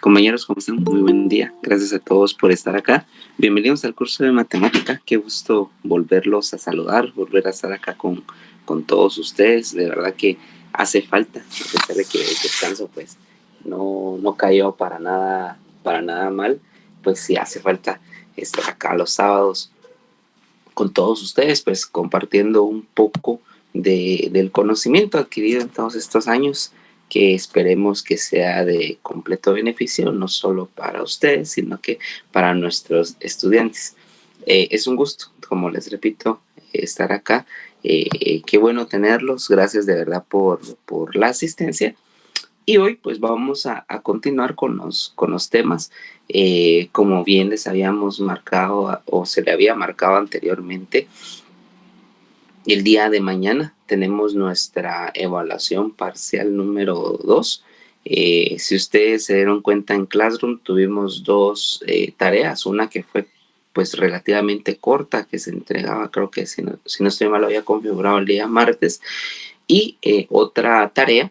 Compañeros, ¿cómo están? Muy buen día. Gracias a todos por estar acá. Bienvenidos al curso de matemática. Qué gusto volverlos a saludar, volver a estar acá con todos ustedes. De verdad que hace falta, a pesar de que el descanso pues no cayó para nada mal. Pues sí hace falta estar acá los sábados con todos ustedes, pues compartiendo un poco del conocimiento adquirido en todos estos años, que esperemos que sea de completo beneficio, no solo para ustedes, sino que para nuestros estudiantes. Es un gusto, como les repito, estar acá. Qué bueno tenerlos, gracias de verdad por la asistencia. Y hoy pues vamos a continuar con los temas. Como bien les habíamos marcado o se le había marcado anteriormente, el día de mañana tenemos nuestra evaluación parcial número 2. Si ustedes se dieron cuenta, en Classroom tuvimos dos tareas, una que fue pues relativamente corta, que se entregaba, creo que si no estoy mal, lo había configurado el día martes, y otra tarea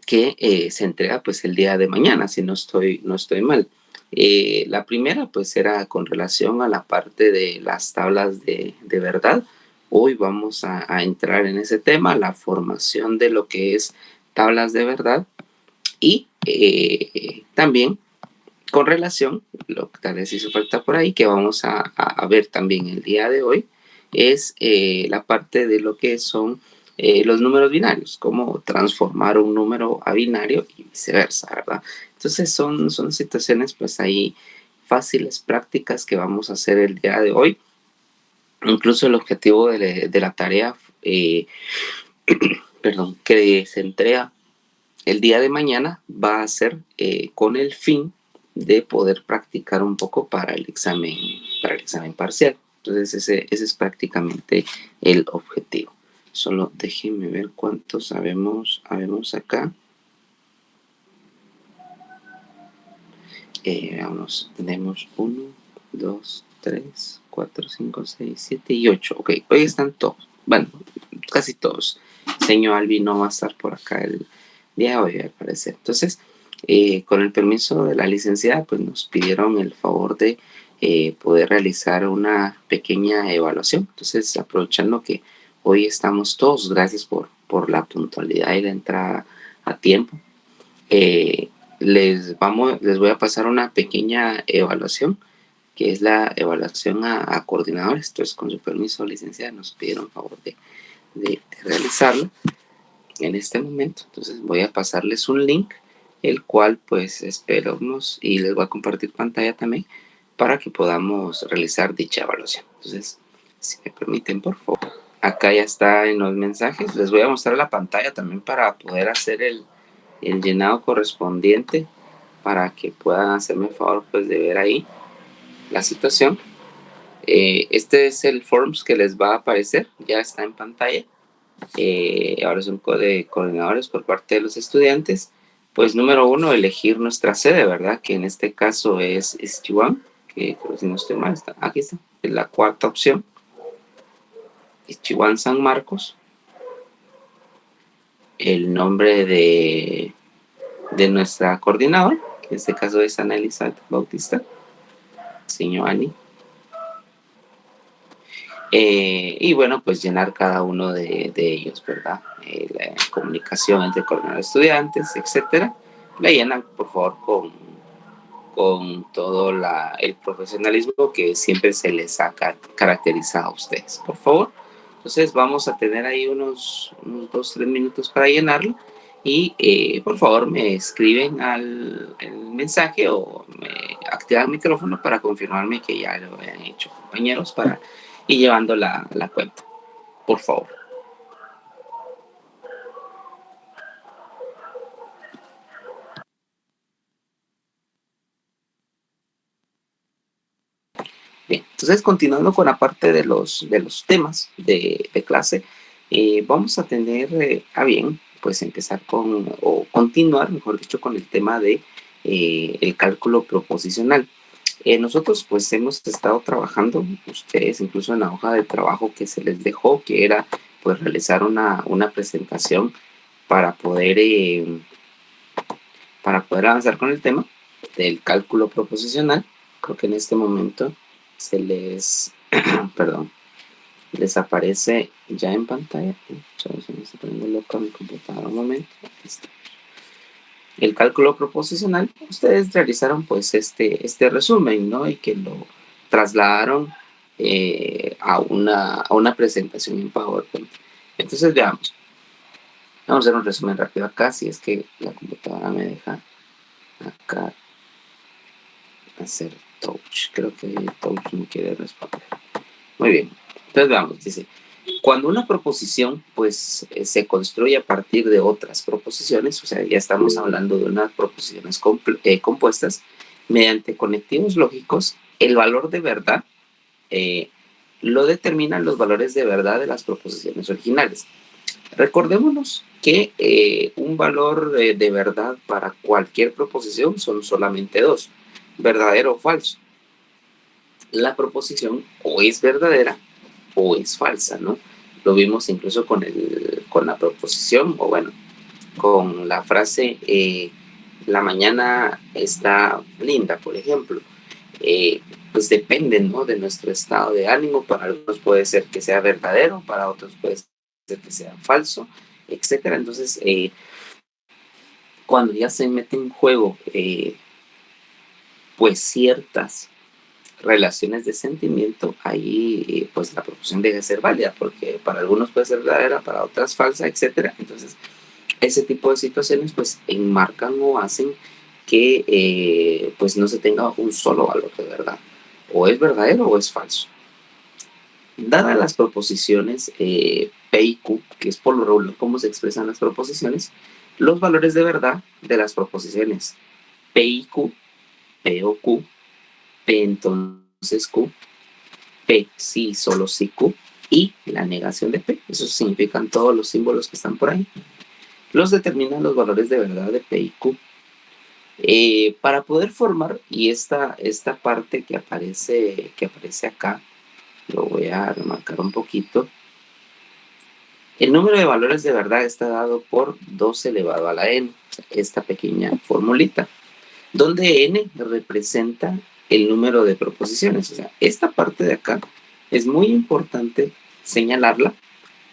que se entrega pues el día de mañana, si no estoy mal. La primera pues era con relación a la parte de las tablas de verdad. Hoy vamos a entrar en ese tema, la formación de lo que es tablas de verdad, y también con relación, lo que tal vez hizo falta por ahí, que vamos a ver también el día de hoy, es la parte de lo que son los números binarios, cómo transformar un número a binario y viceversa, ¿verdad? Entonces son situaciones pues ahí fáciles, prácticas, que vamos a hacer el día de hoy. Incluso el objetivo de la tarea perdón, que se entrega el día de mañana va a ser con el fin de poder practicar un poco para el examen parcial. Entonces ese es prácticamente el objetivo. Solo déjenme ver cuántos habemos acá. Vamos, tenemos 1, 2, 3, 4, 5, 6, 7 y 8. Ok, hoy están todos. Bueno, casi todos. Señor Albi no va a estar por acá el día de hoy, al parecer. Entonces, con el permiso de la licenciada, pues nos pidieron el favor de poder realizar una pequeña evaluación. Entonces, aprovechando que hoy estamos todos, gracias por la puntualidad y la entrada a tiempo. Les voy a pasar una pequeña evaluación, que es la evaluación a coordinadores. Entonces, con su permiso, licenciada, nos pidieron favor de realizarlo en este momento. Entonces voy a pasarles un link, el cual pues esperamos, y les voy a compartir pantalla también para que podamos realizar dicha evaluación. Entonces, si me permiten, por favor. Acá ya está en los mensajes. Les voy a mostrar la pantalla también para poder hacer el llenado correspondiente, para que puedan hacerme el favor pues de ver ahí la situación. Este es el forms que les va a aparecer, ya está en pantalla. Ahora es un de coordinadores por parte de los estudiantes. Pues número 1, elegir nuestra sede, ¿verdad? Que en este caso es Ischiguán, que si no estoy mal, aquí está, es la cuarta opción. Ischiguán San Marcos. El nombre de nuestra coordinadora, que en este caso es Ana Elizabeth Bautista, señor Ani. Y bueno, pues llenar cada uno de ellos, ¿verdad? La comunicación entre coordinadores, estudiantes, etcétera. La llenan, por favor, con todo el profesionalismo que siempre se les ha caracterizado a ustedes, por favor. Entonces vamos a tener ahí unos 2-3 minutos para llenarlo, y por favor me escriben el mensaje o me activan el micrófono para confirmarme que ya lo hayan hecho, compañeros, para ir llevando la cuenta, por favor. Bien, entonces continuando con la parte de los temas de clase, vamos a tener a bien pues empezar o continuar, mejor dicho, con el tema de el cálculo proposicional. Nosotros pues hemos estado trabajando, ustedes incluso en la hoja de trabajo que se les dejó, que era pues realizar una presentación para poder para poder avanzar con el tema del cálculo proposicional. Creo que en este momento se les, perdón, les aparece ya en pantalla. Se me está poniendo loca mi computadora un momento. Aquí está. El cálculo proposicional, ustedes realizaron pues este resumen, ¿no? Y que lo trasladaron a una presentación en PowerPoint. Entonces veamos. Vamos a hacer un resumen rápido acá, si es que la computadora me deja acá hacer touch. Creo que touch no quiere responder. Muy bien. Entonces veamos, dice, cuando una proposición pues se construye a partir de otras proposiciones, o sea, ya estamos hablando de unas proposiciones compuestas, mediante conectivos lógicos, el valor de verdad lo determinan los valores de verdad de las proposiciones originales. Recordémonos que un valor de verdad para cualquier proposición son solamente dos, verdadero o falso. La proposición o es verdadera o es falsa, ¿no? Lo vimos incluso con la proposición, o bueno, con la frase la mañana está linda, por ejemplo. Pues depende, ¿no?, de nuestro estado de ánimo. Para algunos puede ser que sea verdadero, para otros puede ser que sea falso, etcétera. Entonces, cuando ya se mete en juego, pues ciertas relaciones de sentimiento, ahí pues la proposición debe ser válida, porque para algunos puede ser verdadera, para otras falsa, etcétera. Entonces, ese tipo de situaciones pues enmarcan o hacen que pues no se tenga un solo valor de verdad. O es verdadero o es falso. Dadas las proposiciones P y Q, que es por lo regular cómo se expresan las proposiciones, los valores de verdad de las proposiciones P y Q, P o Q, P entonces Q, P sí, solo sí Q, y la negación de P. Eso significan todos los símbolos que están por ahí. Los determinan los valores de verdad de P y Q. Para poder formar, y esta parte que aparece acá, lo voy a remarcar un poquito. El número de valores de verdad está dado por 2 elevado a la n, esta pequeña formulita, donde n representa el número de proposiciones. O sea, esta parte de acá es muy importante señalarla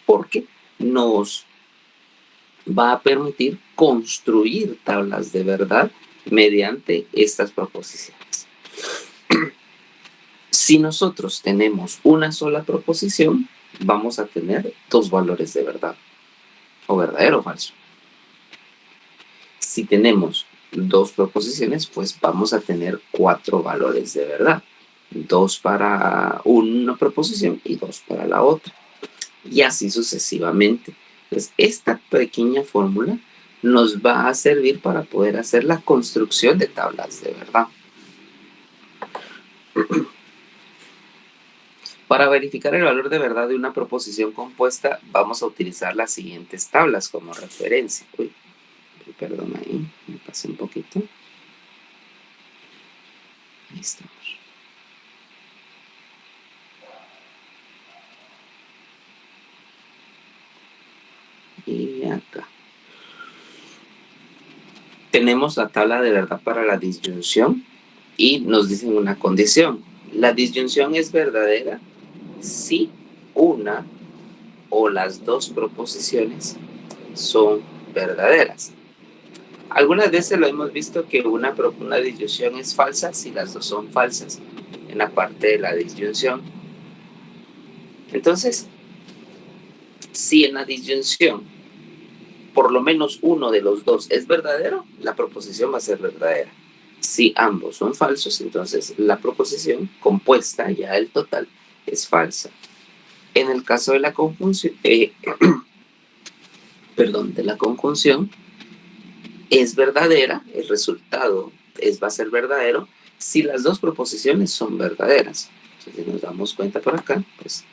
porque nos va a permitir construir tablas de verdad mediante estas proposiciones. Si nosotros tenemos una sola proposición, vamos a tener 2 valores de verdad, o verdadero o falso. Si tenemos 2 proposiciones, pues vamos a tener 4 valores de verdad. 2 para una proposición y 2 para la otra. Y así sucesivamente. Entonces, esta pequeña fórmula nos va a servir para poder hacer la construcción de tablas de verdad. Para verificar el valor de verdad de una proposición compuesta, vamos a utilizar las siguientes tablas como referencia. Uy, perdón, ahí me pasé un poquito. Ahí estamos. Y acá. Tenemos la tabla de verdad para la disyunción y nos dicen una condición. La disyunción es verdadera si una o las 2 proposiciones son verdaderas. Algunas veces lo hemos visto que una disyunción es falsa si las 2 son falsas en la parte de la disyunción. Entonces, si en la disyunción por lo menos uno de los 2 es verdadero, la proposición va a ser verdadera. Si ambos son falsos, entonces la proposición compuesta, ya el total, es falsa. En el caso de la conjunción, de la conjunción, es verdadera, el resultado va a ser verdadero si las 2 proposiciones son verdaderas. Entonces, si nos damos cuenta por acá, pues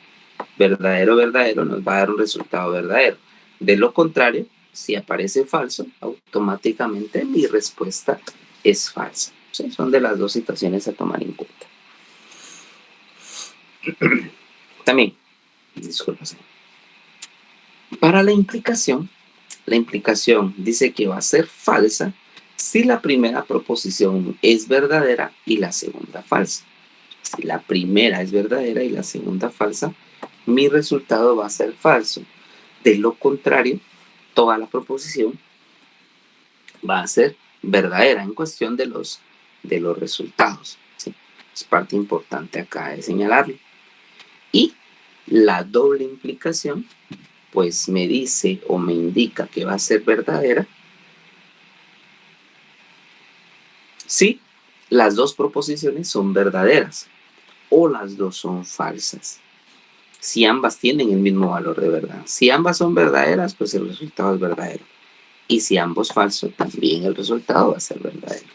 verdadero, verdadero nos va a dar un resultado verdadero. De lo contrario, si aparece falso, automáticamente mi respuesta es falsa. ¿Sí? Son de las 2 situaciones a tomar en cuenta. También, disculpas. Para la implicación dice que va a ser falsa si la primera proposición es verdadera y la segunda falsa. Si la primera es verdadera y la segunda falsa, mi resultado va a ser falso. De lo contrario, toda la proposición va a ser verdadera en cuestión de los resultados. ¿Sí? Es parte importante acá de señalarlo. Y la doble implicación, pues me dice o me indica que va a ser verdadera si las dos proposiciones son verdaderas o las dos son falsas. Si ambas tienen el mismo valor de verdad. Si ambas son verdaderas, pues el resultado es verdadero. Y si ambos falsos, también el resultado va a ser verdadero.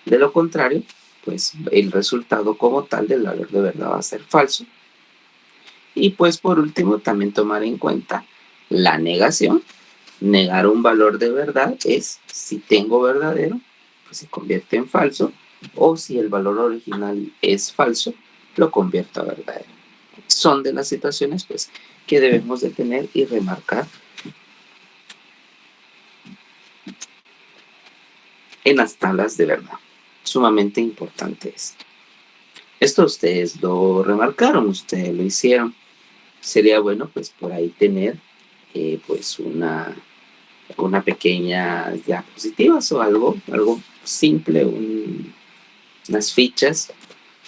De lo contrario, pues el resultado como tal del valor de verdad va a ser falso. Y pues por último, también tomar en cuenta la negación. Negar un valor de verdad es si tengo verdadero, pues se convierte en falso, o si el valor original es falso, lo convierto a verdadero. Son de las situaciones pues que debemos de tener y remarcar en las tablas de verdad. Sumamente importante esto. Esto ustedes lo remarcaron, ustedes lo hicieron. Sería bueno pues por ahí tener pues una pequeña diapositivas o algo simple, unas fichas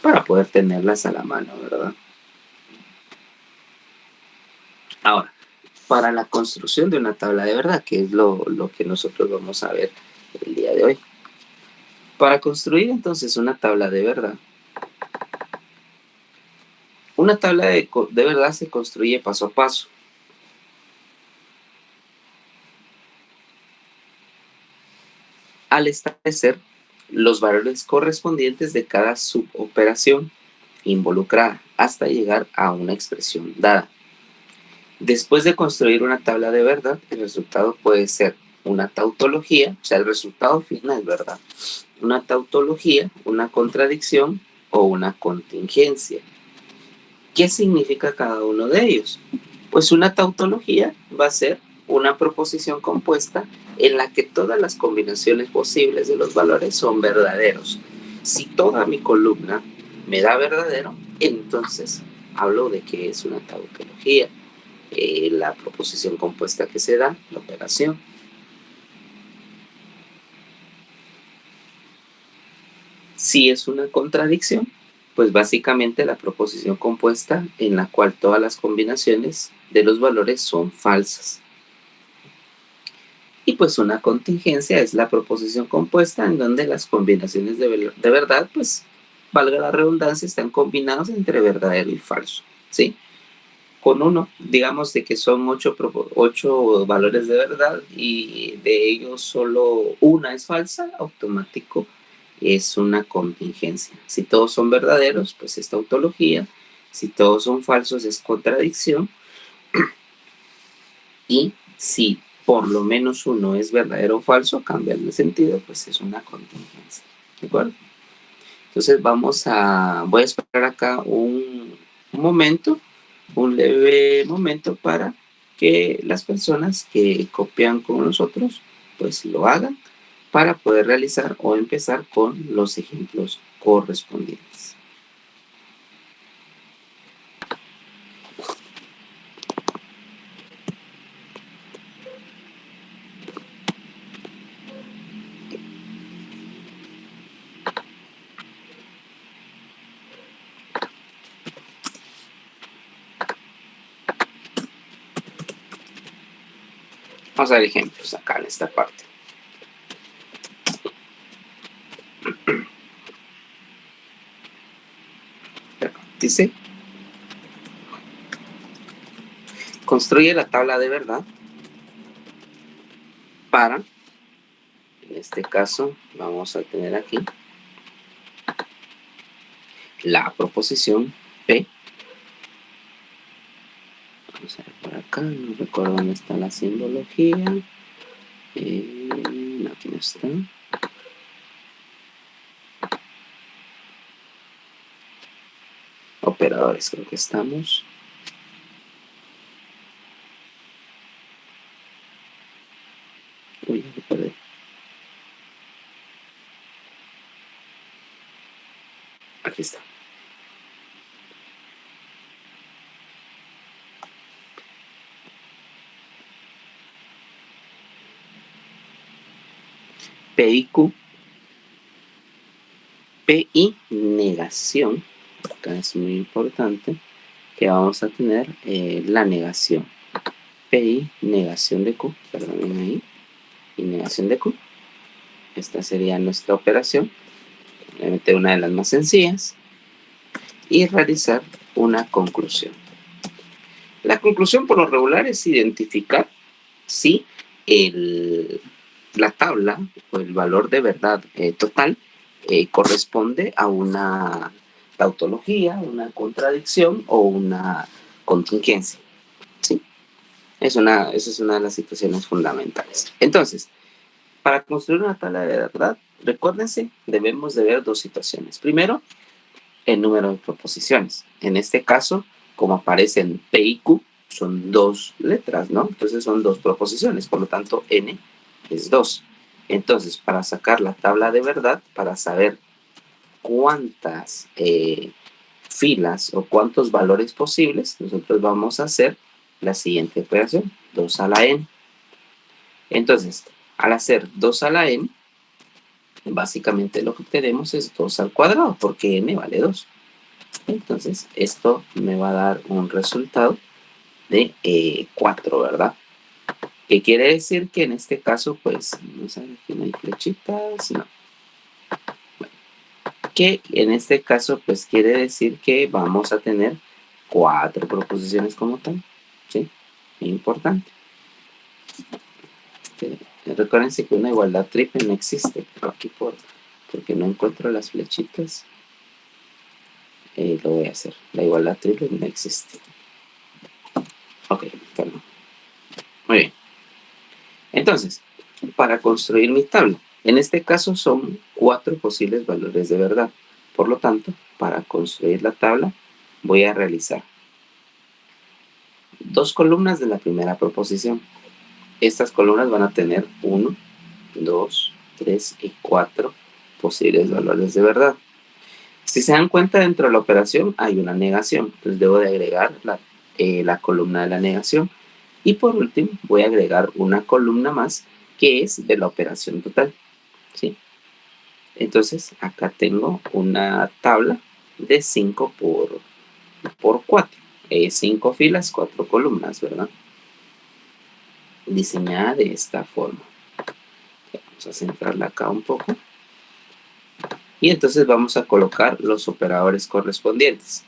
para poder tenerlas a la mano, ¿verdad? Ahora, para la construcción de una tabla de verdad, que es lo que nosotros vamos a ver el día de hoy. Para construir entonces una tabla de verdad, una tabla de verdad se construye paso a paso. Al establecer los valores correspondientes de cada suboperación involucrada hasta llegar a una expresión dada. Después de construir una tabla de verdad, el resultado puede ser una tautología, o sea, el resultado final, ¿verdad? Una tautología, una contradicción o una contingencia. ¿Qué significa cada uno de ellos? Pues una tautología va a ser una proposición compuesta en la que todas las combinaciones posibles de los valores son verdaderos. Si toda mi columna me da verdadero, entonces hablo de que es una tautología. La proposición compuesta que se da, la operación. Si es una contradicción, pues básicamente la proposición compuesta en la cual todas las combinaciones de los valores son falsas. Y pues una contingencia es la proposición compuesta en donde las combinaciones de verdad, pues valga la redundancia, están combinados entre verdadero y falso, ¿sí? Con uno, digamos de que son 8 valores de verdad y de ellos solo una es falsa, automático es una contingencia. Si todos son verdaderos, pues es tautología. Si todos son falsos, es contradicción. Y si por lo menos uno es verdadero o falso, cambia de sentido, pues es una contingencia. ¿De acuerdo? Entonces voy a esperar acá un momento, un leve momento para que las personas que copian con nosotros, pues lo hagan para poder realizar o empezar con los ejemplos correspondientes. Vamos a ver ejemplos acá en esta parte. Dice, construye la tabla de verdad para, en este caso, vamos a tener aquí la proposición P. Vamos a ver por acá, no recuerdo dónde está la simbología. Aquí no está. Operadores, creo que estamos. Uy, ya me perdí. Aquí está. P y Q. P y negación. Acá es muy importante que vamos a tener la negación. P y negación de Q. Perdonen ahí. Y negación de Q. Esta sería nuestra operación. Voy a meter una de las más sencillas. Y realizar una conclusión. La conclusión por lo regular es identificar si la tabla o el valor de verdad total corresponde a una tautología, una contradicción o una contingencia. ¿Sí? Esa es una de las situaciones fundamentales. Entonces, para construir una tabla de verdad, recuérdense, debemos de ver dos situaciones. Primero, el número de proposiciones. En este caso, como aparecen P y Q, son dos letras, ¿no? Entonces son dos proposiciones, por lo tanto N es 2. Entonces, para sacar la tabla de verdad, para saber cuántas filas o cuántos valores posibles, nosotros vamos a hacer la siguiente operación, 2 a la N. Entonces, al hacer 2 a la N, básicamente lo que obtenemos es 2 al cuadrado, porque N vale 2. Entonces, esto me va a dar un resultado de 4, ¿verdad? ¿Qué quiere decir? Que en este caso, pues, vamos a ver, aquí no hay flechitas, no. Bueno, que en este caso, pues, quiere decir que vamos a tener 4 proposiciones como tal, ¿sí? Muy importante. Recuérdense que una igualdad triple no existe, pero aquí porque no encuentro las flechitas, lo voy a hacer. La igualdad triple no existe. Ok, perdón. Muy bien. Entonces, para construir mi tabla, en este caso son 4 posibles valores de verdad. Por lo tanto, para construir la tabla, voy a realizar 2 columnas de la primera proposición. Estas columnas van a tener 1, 2, 3 y 4 posibles valores de verdad. Si se dan cuenta, dentro de la operación hay una negación, entonces debo de agregar la columna de la negación. Y por último, voy a agregar una columna más que es de la operación total, ¿sí? Entonces, acá tengo una tabla de 5 por 4. 5 filas, 4 columnas, ¿verdad? Diseñada de esta forma. Vamos a centrarla acá un poco. Y entonces vamos a colocar los operadores correspondientes.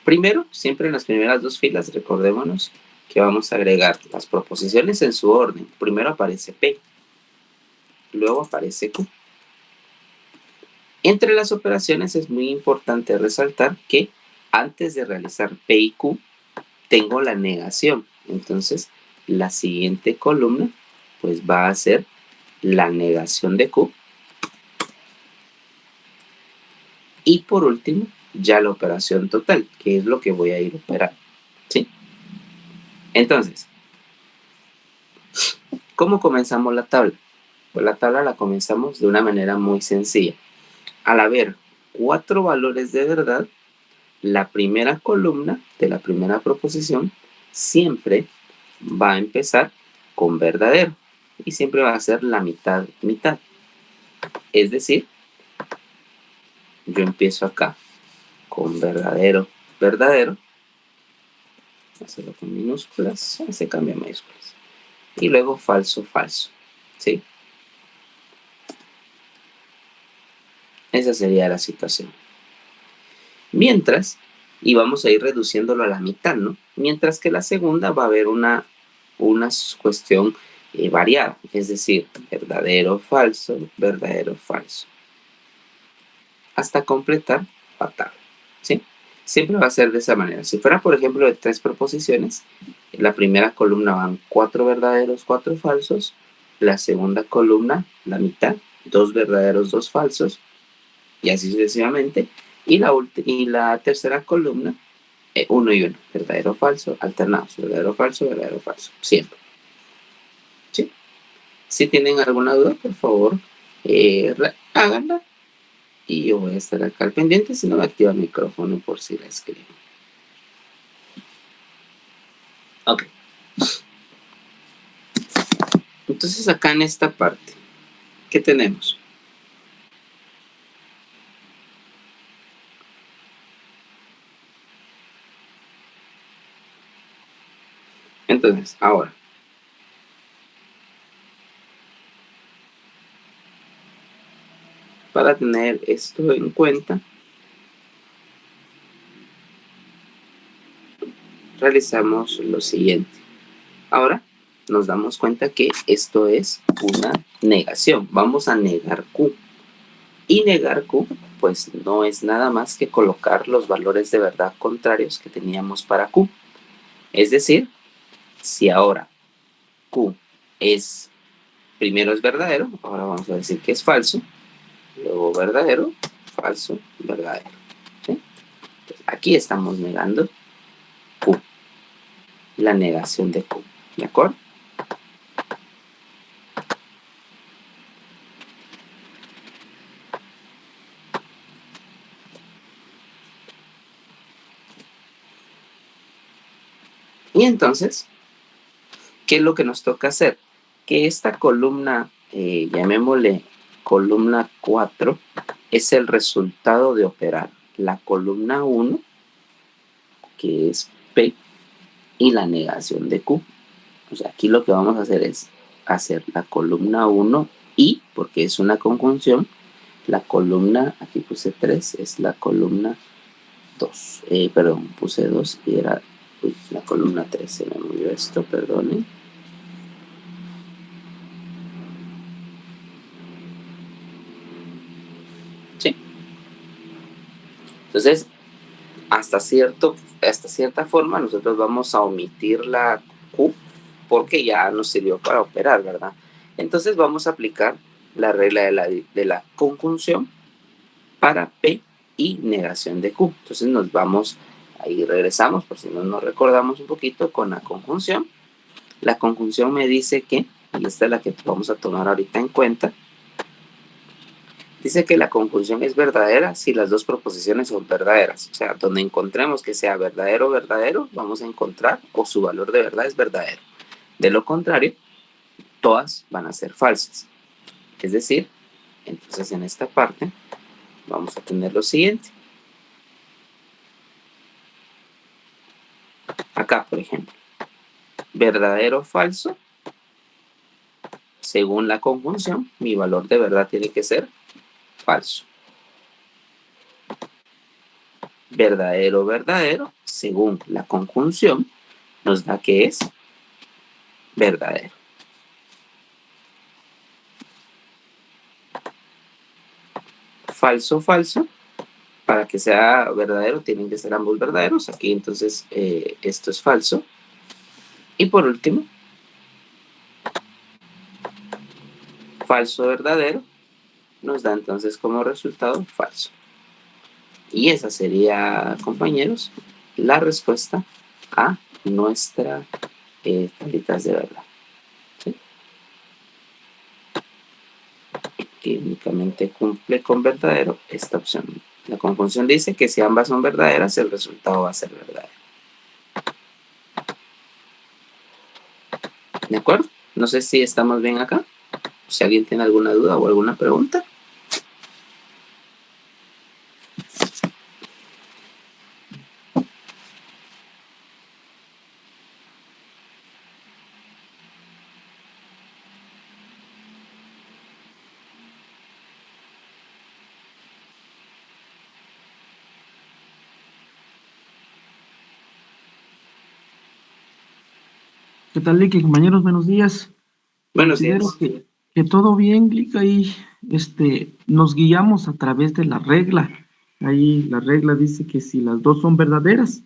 Primero, siempre en las primeras 2 filas, recordémonos que vamos a agregar las proposiciones en su orden. Primero aparece P, luego aparece Q. Entre las operaciones es muy importante resaltar que antes de realizar P y Q, tengo la negación. Entonces, la siguiente columna pues va a ser la negación de Q. Y por último, ya la operación total, que es lo que voy a ir a operar, ¿sí? Entonces, ¿cómo comenzamos la tabla? Pues la tabla la comenzamos de una manera muy sencilla. Al haber 4 valores de verdad, la primera columna de la primera proposición siempre va a empezar con verdadero y siempre va a ser la mitad, mitad. Es decir, yo empiezo acá con verdadero, verdadero, hacerlo con minúsculas, se cambia a mayúsculas, y luego falso, falso, ¿sí? Esa sería la situación. Mientras, y vamos a ir reduciéndolo a la mitad, ¿no? Mientras que la segunda va a haber una cuestión variada, es decir, verdadero, falso, hasta completar la tabla, ¿sí? Siempre va a ser de esa manera. Si fuera, por ejemplo, de 3 proposiciones, en la primera columna van 4 verdaderos, 4 falsos, la segunda columna, la mitad, 2 verdaderos, 2 falsos, y así sucesivamente, y la tercera columna, 1 y 1, verdadero, falso, alternados, verdadero, falso, siempre. ¿Sí? Si tienen alguna duda, por favor, háganla Y yo voy a estar acá al pendiente, si no me activa el micrófono por si la escribo. Ok. Entonces acá en esta parte, ¿qué tenemos? Entonces, ahora, para tener esto en cuenta, realizamos lo siguiente. Ahora nos damos cuenta que esto es una negación. Vamos a negar Q. Y negar Q, pues no es nada más que colocar los valores de verdad contrarios que teníamos para Q. Es decir, si ahora Q es, primero es verdadero, ahora vamos a decir que es falso, luego verdadero, falso, verdadero. ¿Sí? Entonces, aquí estamos negando Q, la negación de Q. ¿De acuerdo? Y entonces, ¿qué es lo que nos toca hacer? Que esta columna, llamémosle columna 4, es el resultado de operar la columna 1, que es P, y la negación de Q. O sea, aquí lo que vamos a hacer es hacer la columna 1 y, porque es una conjunción, la columna, aquí puse 3, es la columna 2. Perdón, puse 2 y era la columna 3. Se me movió esto, perdone. Sí. Entonces, hasta cierta forma nosotros vamos a omitir la Q porque ya nos sirvió para operar, ¿verdad? Entonces vamos a aplicar la regla de la conjunción para P y negación de Q. Entonces nos vamos, ahí regresamos, por si no nos recordamos un poquito, con la conjunción. La conjunción me dice que, y esta es la que vamos a tomar ahorita en cuenta, dice que la conjunción es verdadera si las dos proposiciones son verdaderas. O sea, donde encontremos que sea verdadero, verdadero, vamos a encontrar o su valor de verdad es verdadero. De lo contrario, todas van a ser falsas. Es decir, entonces en esta parte vamos a tener lo siguiente. Acá, por ejemplo, verdadero o falso, según la conjunción, mi valor de verdad tiene que ser falso. Verdadero, verdadero, según la conjunción, nos da que es verdadero. Falso, falso, para que sea verdadero tienen que ser ambos verdaderos. Aquí entonces esto es falso. Y por último, falso, verdadero, nos da entonces como resultado falso. Y esa sería, compañeros, la respuesta a nuestra tablitas de verdad. ¿Sí? Que únicamente cumple con verdadero esta opción. La conjunción dice que si ambas son verdaderas, el resultado va a ser verdadero. ¿De acuerdo? No sé si estamos bien acá. Si alguien tiene alguna duda o alguna pregunta. ¿Qué tal, Lick? Compañeros, buenos días. Buenos Considero días. que todo bien, Lick, ahí nos guiamos a través de la regla. Ahí la regla dice que si las dos son verdaderas,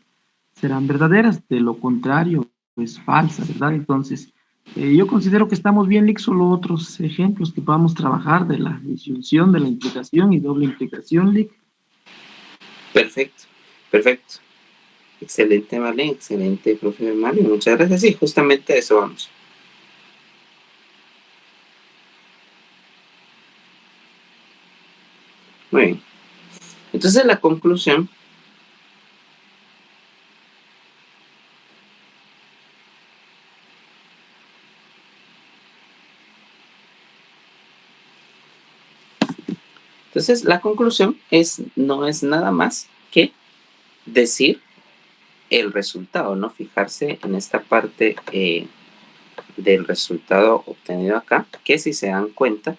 serán verdaderas, de lo contrario, es falsa, ¿verdad? Entonces, yo considero que estamos bien, Lick, solo otros ejemplos que podamos trabajar de la disyunción, de la implicación y doble implicación, Lick. Perfecto, perfecto. Excelente, Marlene, excelente, profe Marlene. Muchas gracias. Sí, justamente a eso vamos. Muy bien. Entonces la conclusión no es nada más que decir el resultado, ¿no? Fijarse en esta parte del resultado obtenido acá, que si se dan cuenta,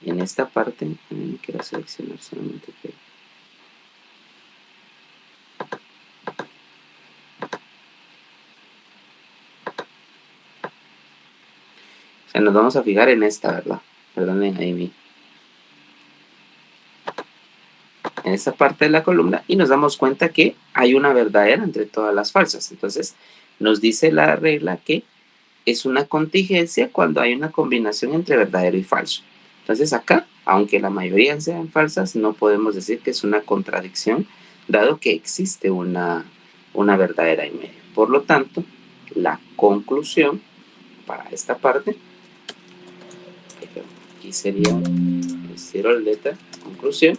en esta parte, quiero seleccionar solamente que... O sea, nos vamos a fijar en esta, ¿verdad? Perdonen, ahí vi. En esta parte de la columna y nos damos cuenta que hay una verdadera entre todas las falsas. Entonces, nos dice la regla que es una contingencia cuando hay una combinación entre verdadero y falso. Entonces acá, aunque la mayoría sean falsas, no podemos decir que es una contradicción, dado que existe una verdadera en medio. Por lo tanto, la conclusión para esta parte, aquí sería, cierro la letra, conclusión,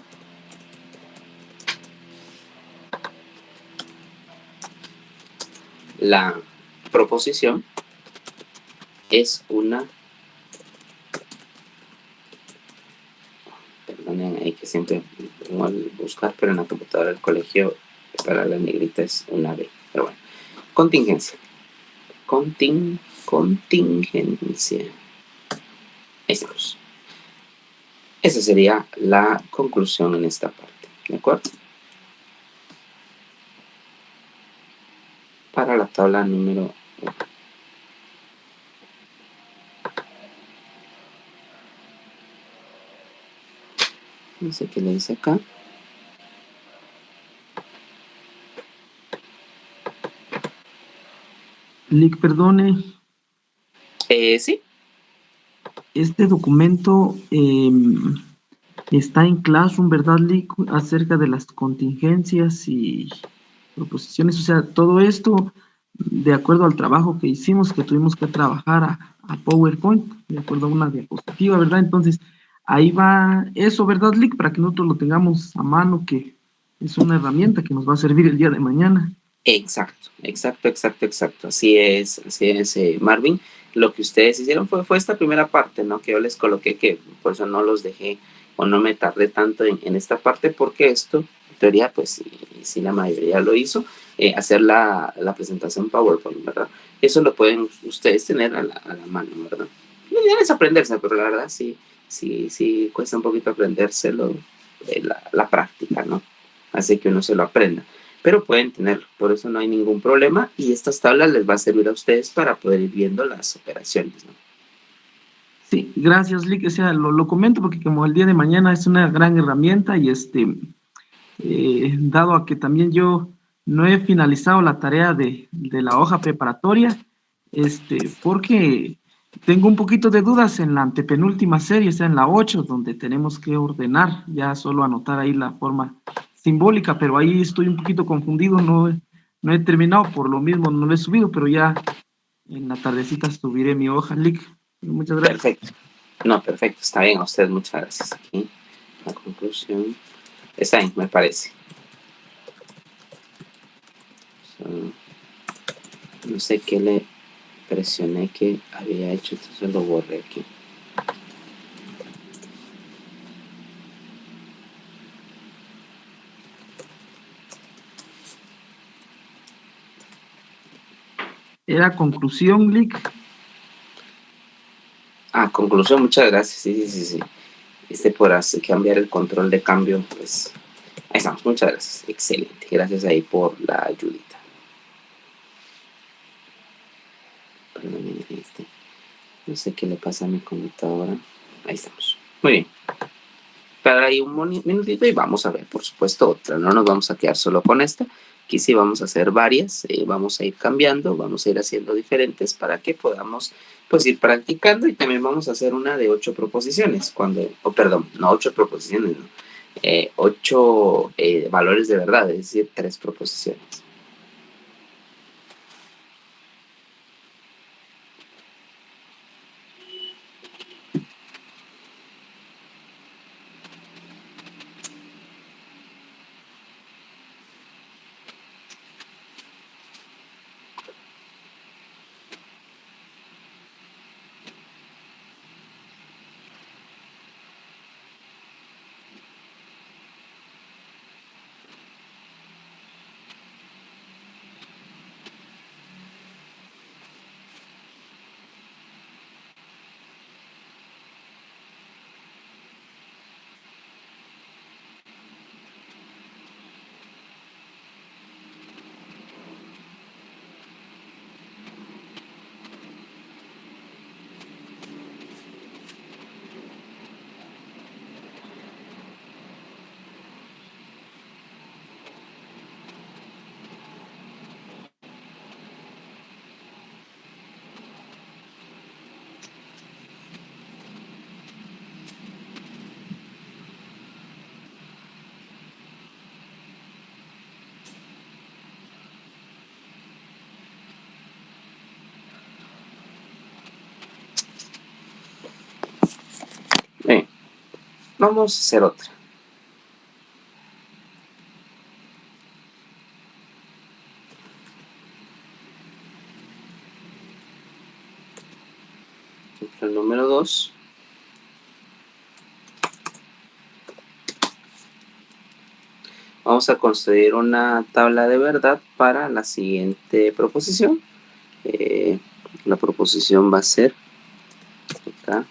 la proposición es una, perdonen ahí que siempre tengo al buscar, pero en la computadora del colegio para la negrita es una B, pero bueno, contingencia, contingencia, ahí estamos. Esa sería la conclusión en esta parte, ¿de acuerdo? Para la tabla número 1. No sé qué le dice acá. Lick, perdone, Sí. este documento está en Classroom, ¿verdad, Lick? Acerca de las contingencias y proposiciones, o sea, todo esto de acuerdo al trabajo que hicimos, que tuvimos que trabajar a PowerPoint, de acuerdo a una diapositiva, ¿verdad? Entonces, ahí va eso, ¿verdad, Lick? Para que nosotros lo tengamos a mano, que es una herramienta que nos va a servir el día de mañana. Exacto, exacto, exacto, exacto. Así es, Marvin. Lo que ustedes hicieron fue esta primera parte, ¿no? Que yo les coloqué, que por eso no los dejé o no me tardé tanto en esta parte, porque esto, en teoría, pues sí la mayoría lo hizo, hacer la presentación PowerPoint, ¿verdad? Eso lo pueden ustedes tener a la mano, ¿verdad? La idea es aprenderse, pero la verdad sí cuesta un poquito aprendérselo, la práctica, ¿no? Hace que uno se lo aprenda, pero pueden tenerlo, por eso no hay ningún problema y estas tablas les va a servir a ustedes para poder ir viendo las operaciones, ¿no? Sí, gracias, Lick. O sea, lo comento porque como el día de mañana es una gran herramienta y dado a que también yo no he finalizado la tarea de la hoja preparatoria, porque tengo un poquito de dudas en la antepenúltima serie, o sea, en la 8 donde tenemos que ordenar, ya solo anotar ahí la forma simbólica, pero ahí estoy un poquito confundido, no he terminado, por lo mismo no lo he subido, pero ya en la tardecita subiré mi hoja, Lick. Muchas gracias. Perfecto. No, perfecto, está bien, a usted muchas gracias. Aquí la conclusión está bien, me parece. No sé qué le presioné que había hecho, entonces lo borré aquí. Era conclusión, Lick. Conclusión, muchas gracias. Sí. Por cambiar el control de cambio, pues ahí estamos, muchas gracias. Excelente, gracias ahí por la ayudita. Perdón, no sé qué le pasa a mi computadora. Ahí estamos. Muy bien. Para ahí un minutito y vamos a ver, por supuesto, otra. No nos vamos a quedar solo con esta. Aquí sí vamos a hacer varias. Vamos a ir cambiando, vamos a ir haciendo diferentes para que podamos pues ir practicando y también vamos a hacer una de 8 proposiciones. Perdón, no 8 proposiciones, no. 8 valores de verdad, es decir, 3 proposiciones. Vamos a hacer otra. El número 2. Vamos a construir una tabla de verdad para la siguiente proposición. La proposición va a ser acá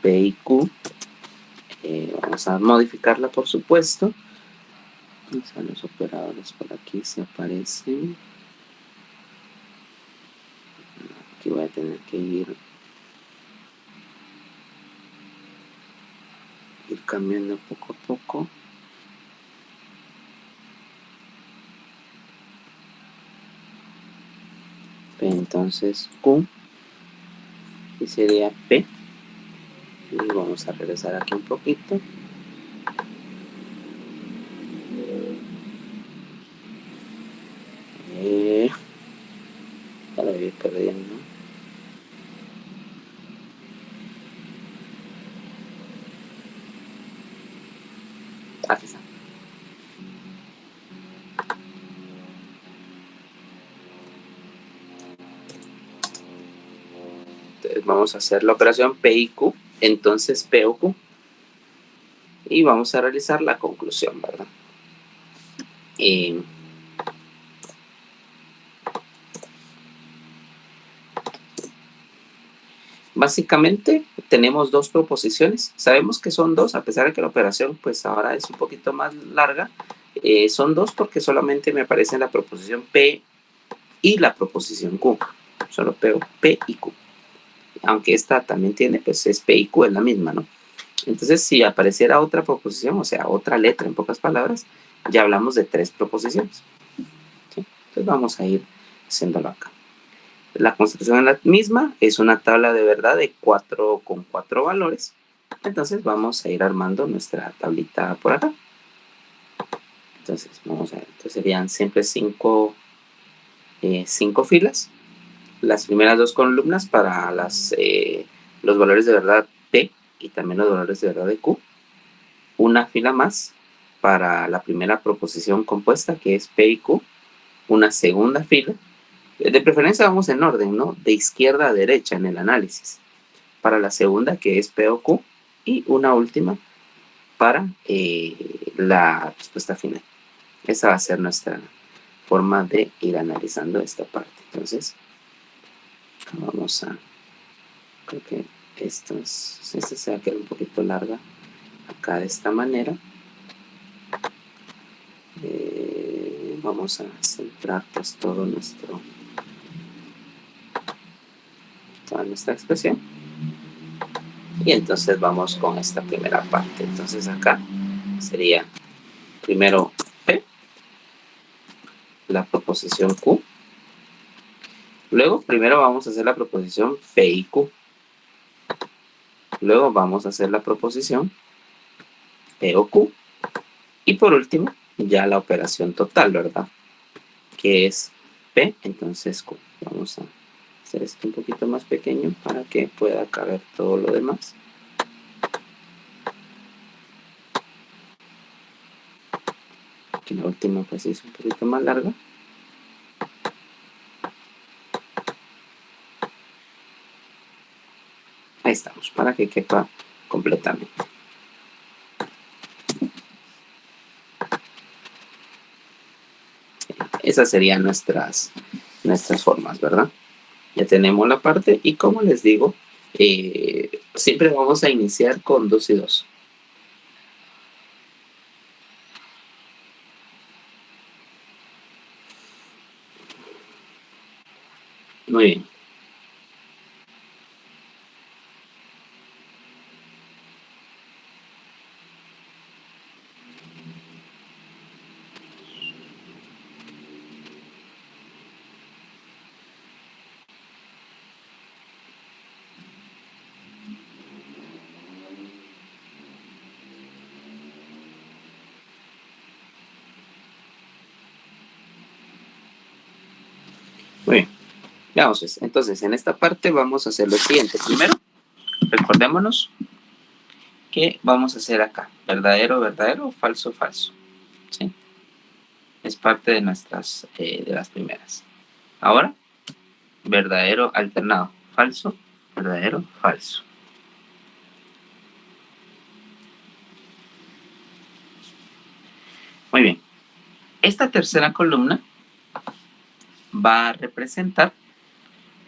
P y Q. Vamos a modificarla, por supuesto. Vamos a los operadores por aquí, se aparecen. Aquí voy a tener que ir cambiando poco a poco. P, entonces Q, y sería P. Y vamos a regresar aquí un poquito. Ya lo voy perdiendo. Aquí está. Entonces vamos a hacer la operación P y Q. Entonces P o Q. Y vamos a realizar la conclusión, ¿verdad? Básicamente tenemos dos proposiciones. Sabemos que son dos, a pesar de que la operación pues ahora es un poquito más larga. Son dos porque solamente me aparece la proposición P y la proposición Q. Solo pego P y Q. Aunque esta también tiene, pues es P y Q, es la misma, ¿no? Entonces, si apareciera otra proposición, o sea, otra letra en pocas palabras, ya hablamos de tres proposiciones. ¿Sí? Entonces vamos a ir haciéndolo acá. La construcción es la misma, es una tabla de verdad de 4 con 4 valores. Entonces vamos a ir armando nuestra tablita por acá. Entonces vamos a ver, entonces serían siempre 5 filas. Las primeras dos columnas para los valores de verdad P y también los valores de verdad de Q. Una fila más para la primera proposición compuesta, que es P y Q. Una segunda fila. De preferencia vamos en orden, ¿no? De izquierda a derecha en el análisis. Para la segunda, que es P o Q. Y una última para la respuesta final. Esa va a ser nuestra forma de ir analizando esta parte. Entonces, vamos a... Creo que esta se va a quedar un poquito larga acá de esta manera. Vamos a centrar pues toda nuestra expresión. Y entonces vamos con esta primera parte. Entonces acá sería primero P, la proposición Q. Luego primero vamos a hacer la proposición P y Q. Luego vamos a hacer la proposición P o Q. Y por último, ya la operación total, ¿verdad? Que es P, entonces Q. Vamos a hacer esto un poquito más pequeño para que pueda caber todo lo demás. Aquí la última pues es un poquito más larga. Ahí estamos, para que quepa completamente. Esas serían nuestras formas, ¿verdad? Ya tenemos la parte y como les digo, siempre vamos a iniciar con 2 y 2. Muy bien. Muy bien. Veamos, entonces en esta parte vamos a hacer lo siguiente. Primero, recordémonos ¿qué vamos a hacer acá? ¿Verdadero, verdadero, falso, falso? ¿Sí? Es parte de nuestras, de las primeras. Ahora, verdadero alternado, falso, verdadero, falso. Muy bien. Esta tercera columna va a representar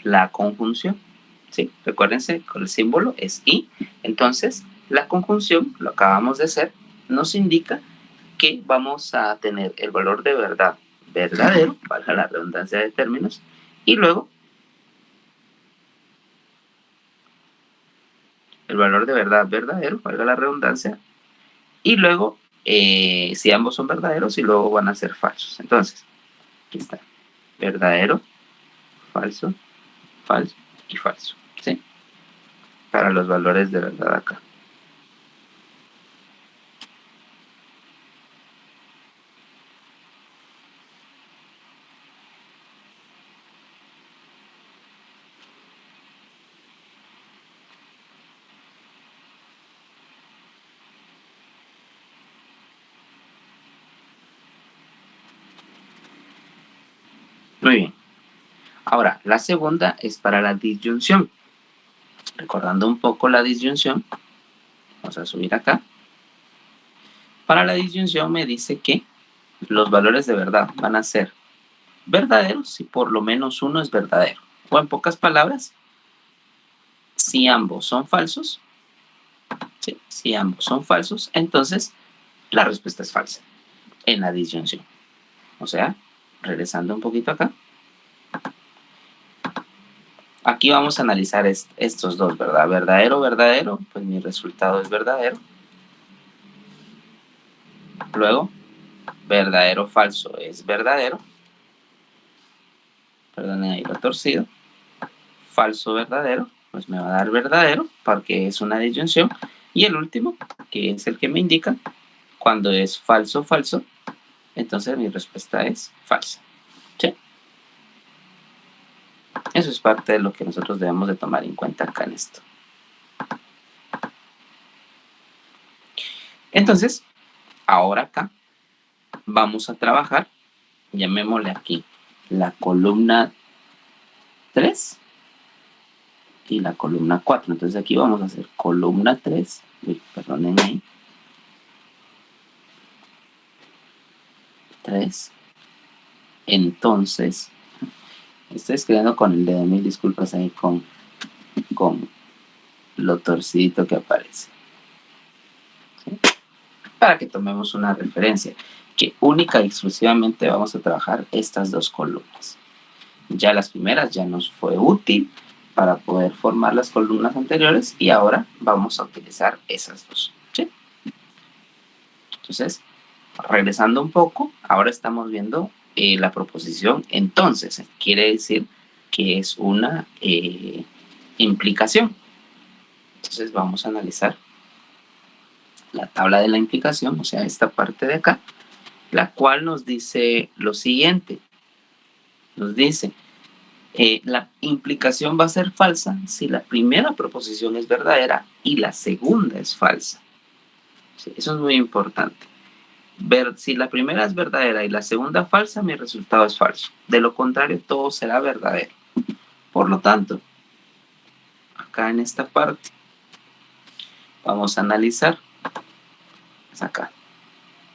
la conjunción. ¿Sí? Recuérdense que el símbolo es y. Entonces, la conjunción, lo acabamos de hacer, nos indica que vamos a tener el valor de verdad verdadero, valga la redundancia de términos, y luego el valor de verdad verdadero, valga la redundancia, y luego si ambos son verdaderos y luego van a ser falsos. Entonces, aquí está, verdadero, falso, falso y falso, ¿sí? Para los valores de verdad acá. Muy bien. Ahora, la segunda es para la disyunción. Recordando un poco la disyunción, vamos a subir acá. Para la disyunción me dice que los valores de verdad van a ser verdaderos si por lo menos uno es verdadero. O en pocas palabras, si ambos son falsos, ¿sí? Si ambos son falsos, entonces la respuesta es falsa en la disyunción. O sea, regresando un poquito acá, aquí vamos a analizar estos dos, ¿verdad? Verdadero, verdadero, pues mi resultado es verdadero. Luego, verdadero, falso es verdadero. Perdonen ahí lo torcido. Falso, verdadero, pues me va a dar verdadero porque es una disyunción. Y el último, que es el que me indica cuando es falso, falso, entonces mi respuesta es falsa. ¿Sí? Eso es parte de lo que nosotros debemos de tomar en cuenta acá en esto. Entonces, ahora acá vamos a trabajar, llamémosle aquí la columna 3 y la columna 4. Entonces aquí vamos a hacer columna 3, perdonen ahí, 3. Entonces, estoy escribiendo con el dedo, mil disculpas ahí con lo torcidito que aparece. ¿Sí? Para que tomemos una referencia, que única y exclusivamente vamos a trabajar estas dos columnas. Ya las primeras ya nos fue útil para poder formar las columnas anteriores y ahora vamos a utilizar esas dos. ¿Sí? Entonces, regresando un poco, ahora estamos viendo la proposición entonces. Quiere decir que es una implicación. Entonces vamos a analizar la tabla de la implicación, o sea, esta parte de acá, la cual nos dice lo siguiente. Nos dice, la implicación va a ser falsa si la primera proposición es verdadera y la segunda es falsa. Sí, eso es muy importante. Si la primera es verdadera y la segunda falsa, mi resultado es falso. De lo contrario, todo será verdadero. Por lo tanto, acá en esta parte, vamos a analizar. Es acá.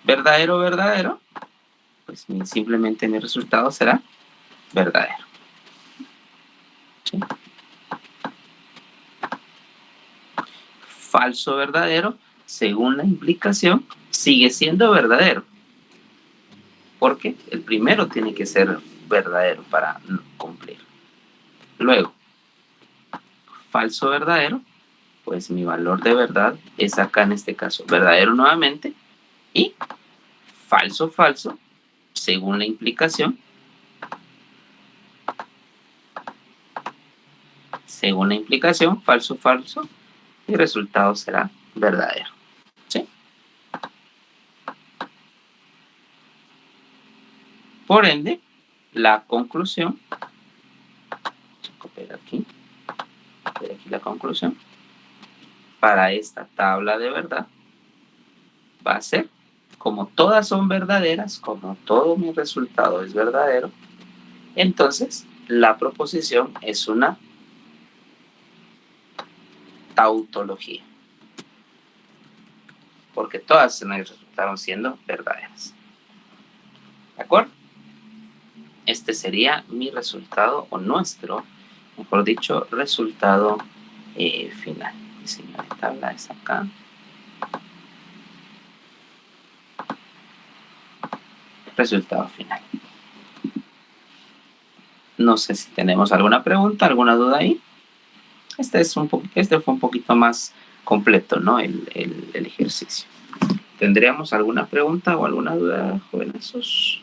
Verdadero, verdadero. Pues simplemente mi resultado será verdadero. ¿Sí? Falso, verdadero, según la implicación, sigue siendo verdadero. Porque el primero tiene que ser verdadero para cumplir. Luego, falso, verdadero, pues mi valor de verdad es acá en este caso verdadero nuevamente y falso, falso, según la implicación, falso, falso, y el resultado será verdadero. ¿Sí? Por ende, la conclusión, copiar aquí la conclusión, para esta tabla de verdad va a ser, como todas son verdaderas, como todo mi resultado es verdadero, entonces la proposición es una tautología, porque todas se resultaron siendo verdaderas. ¿De acuerdo? Este sería mi resultado, o nuestro, mejor dicho, resultado final. Diseño de tabla es acá. Resultado final. No sé si tenemos alguna pregunta, alguna duda ahí. Este fue un poquito más completo, ¿no? El ejercicio. ¿Tendríamos alguna pregunta o alguna duda, jovenazos?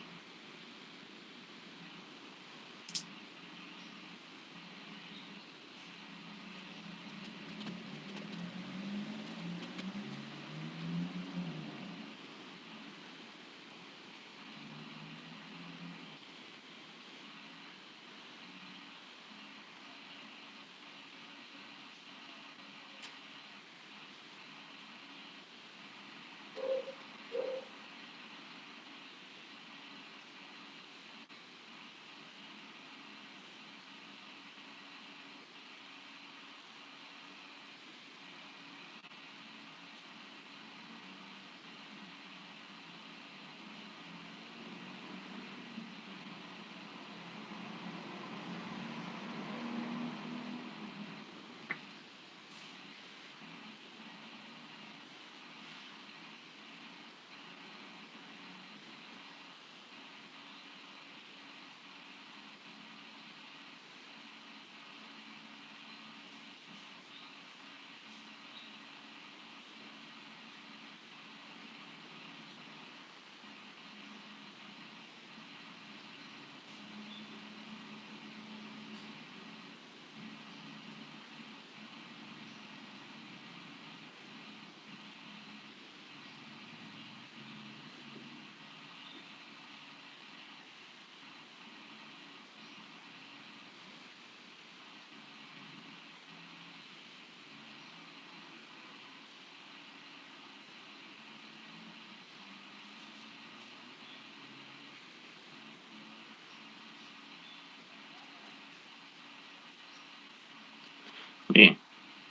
Bien.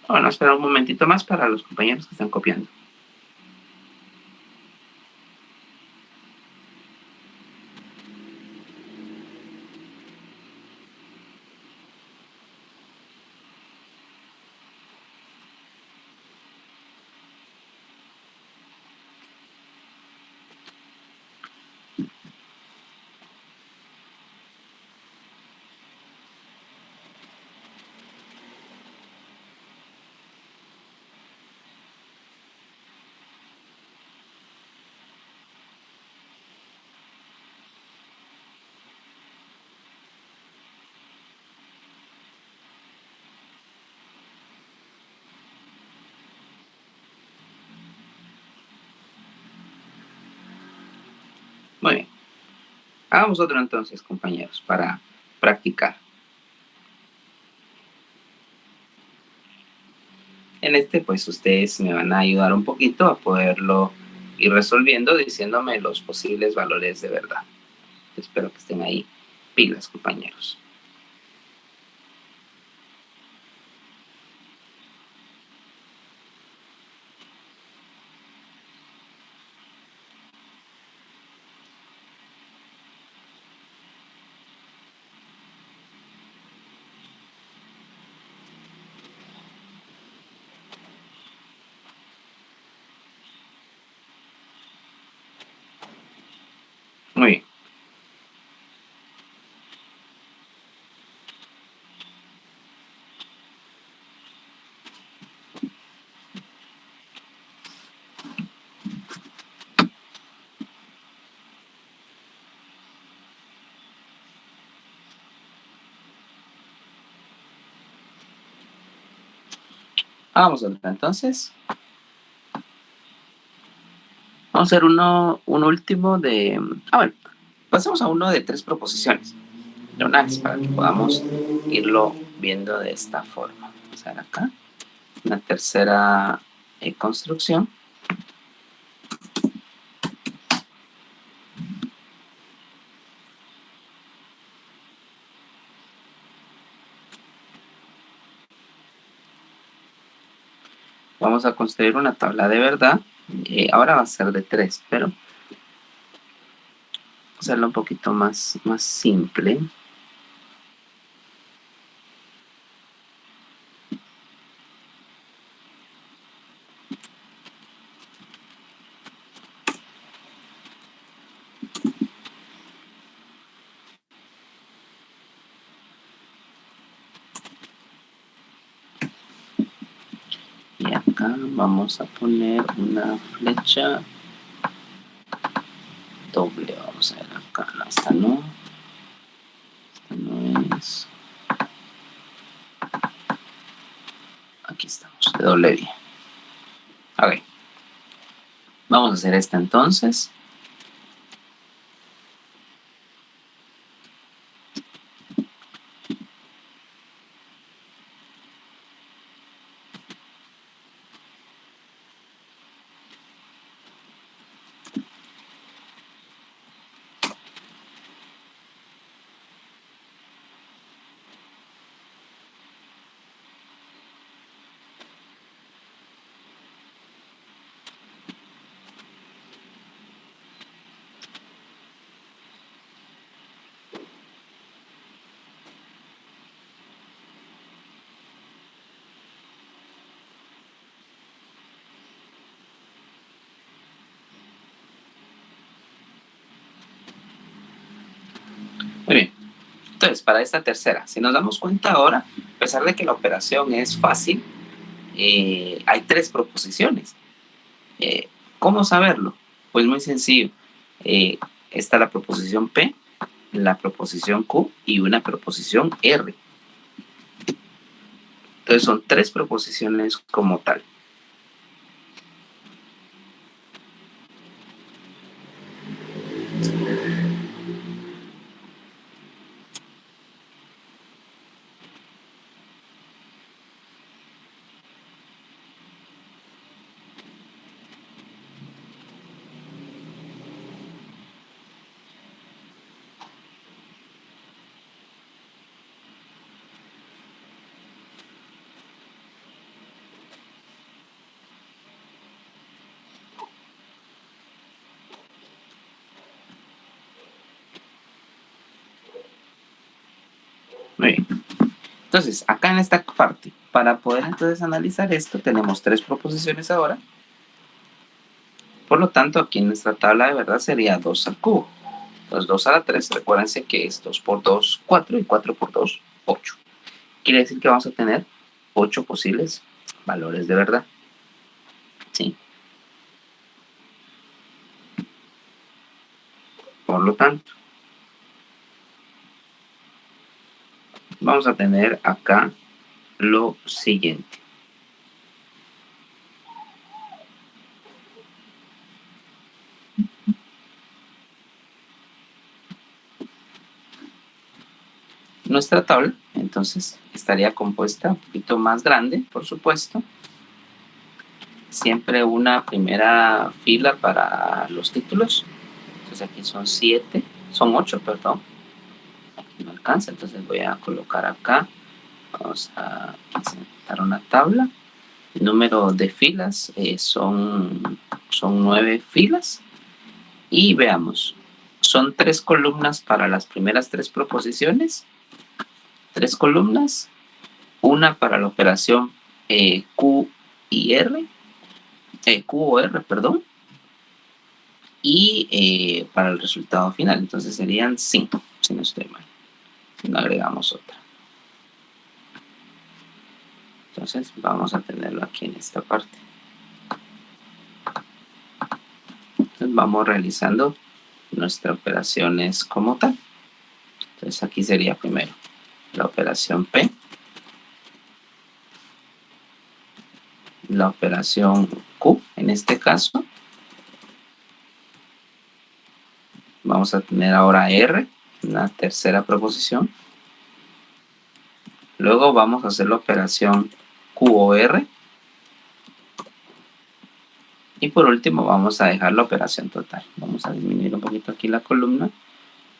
Bueno, espera un momentito más para los compañeros que están copiando. Muy bien. Hagamos otro entonces, compañeros, para practicar. En este, pues ustedes me van a ayudar un poquito a poderlo ir resolviendo diciéndome los posibles valores de verdad. Espero que estén ahí pilas, compañeros. Muy bien. Vamos a ver entonces. Vamos a hacer uno último de... bueno, pasemos a uno de 3 proposiciones leonales para que podamos irlo viendo de esta forma. Vamos a ver acá. una tercera construcción. Vamos a construir una tabla de verdad. Ahora va a ser de 3, pero hacerlo un poquito más simple. Y acá vamos a poner una flecha doble. Vamos a ver acá. No, esta no. Esta no es. Aquí estamos, de doble vía. Ok. Vamos a hacer esta entonces. Muy bien. Entonces, para esta tercera, si nos damos cuenta ahora, a pesar de que la operación es fácil, hay 3 proposiciones. ¿Cómo saberlo? Pues muy sencillo. Está la proposición P, la proposición Q y una proposición R. Entonces son 3 proposiciones como tal. Muy bien. Entonces, acá en esta parte, para poder entonces analizar esto, tenemos 3 proposiciones ahora. Por lo tanto, aquí en nuestra tabla de verdad sería 2 al cubo. Entonces, 2 a la 3, recuérdense que es 2 por 2, 4, y 4 por 2, 8. Quiere decir que vamos a tener 8 posibles valores de verdad. ¿Sí? Por lo tanto, vamos a tener acá lo siguiente. Nuestra tabla, entonces, estaría compuesta un poquito más grande, por supuesto. Siempre una primera fila para los títulos. Entonces aquí son 7, son 8, perdón. Aquí no alcanza, entonces voy a colocar acá. Vamos a insertar una tabla. El número de filas son 9 filas. Y veamos, son 3 columnas para las primeras 3 proposiciones. 3 columnas. Una para la operación Q y R. Q o R, perdón. Y para el resultado final, entonces serían 5, si no estoy mal. Si no agregamos otra. Entonces vamos a tenerlo aquí en esta parte. Entonces vamos realizando nuestras operaciones como tal. Entonces aquí sería primero la operación P, la operación Q en este caso. Vamos a tener ahora R, una tercera proposición. Luego vamos a hacer la operación Q o R, Y por último vamos a dejar la operación total. Vamos a disminuir un poquito aquí la columna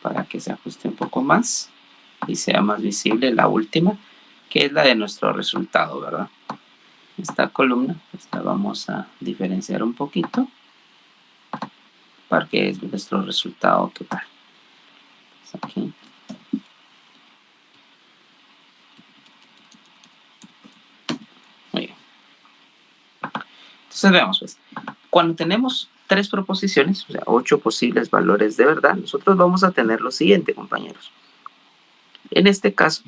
para que se ajuste un poco más y sea más visible la última, que es la de nuestro resultado, ¿verdad? Esta columna pues la vamos a diferenciar un poquito para que es nuestro resultado total. Pues aquí. Muy bien. Entonces veamos pues, cuando tenemos 3 proposiciones, o sea, 8 posibles valores de verdad, nosotros vamos a tener lo siguiente, compañeros. En este caso,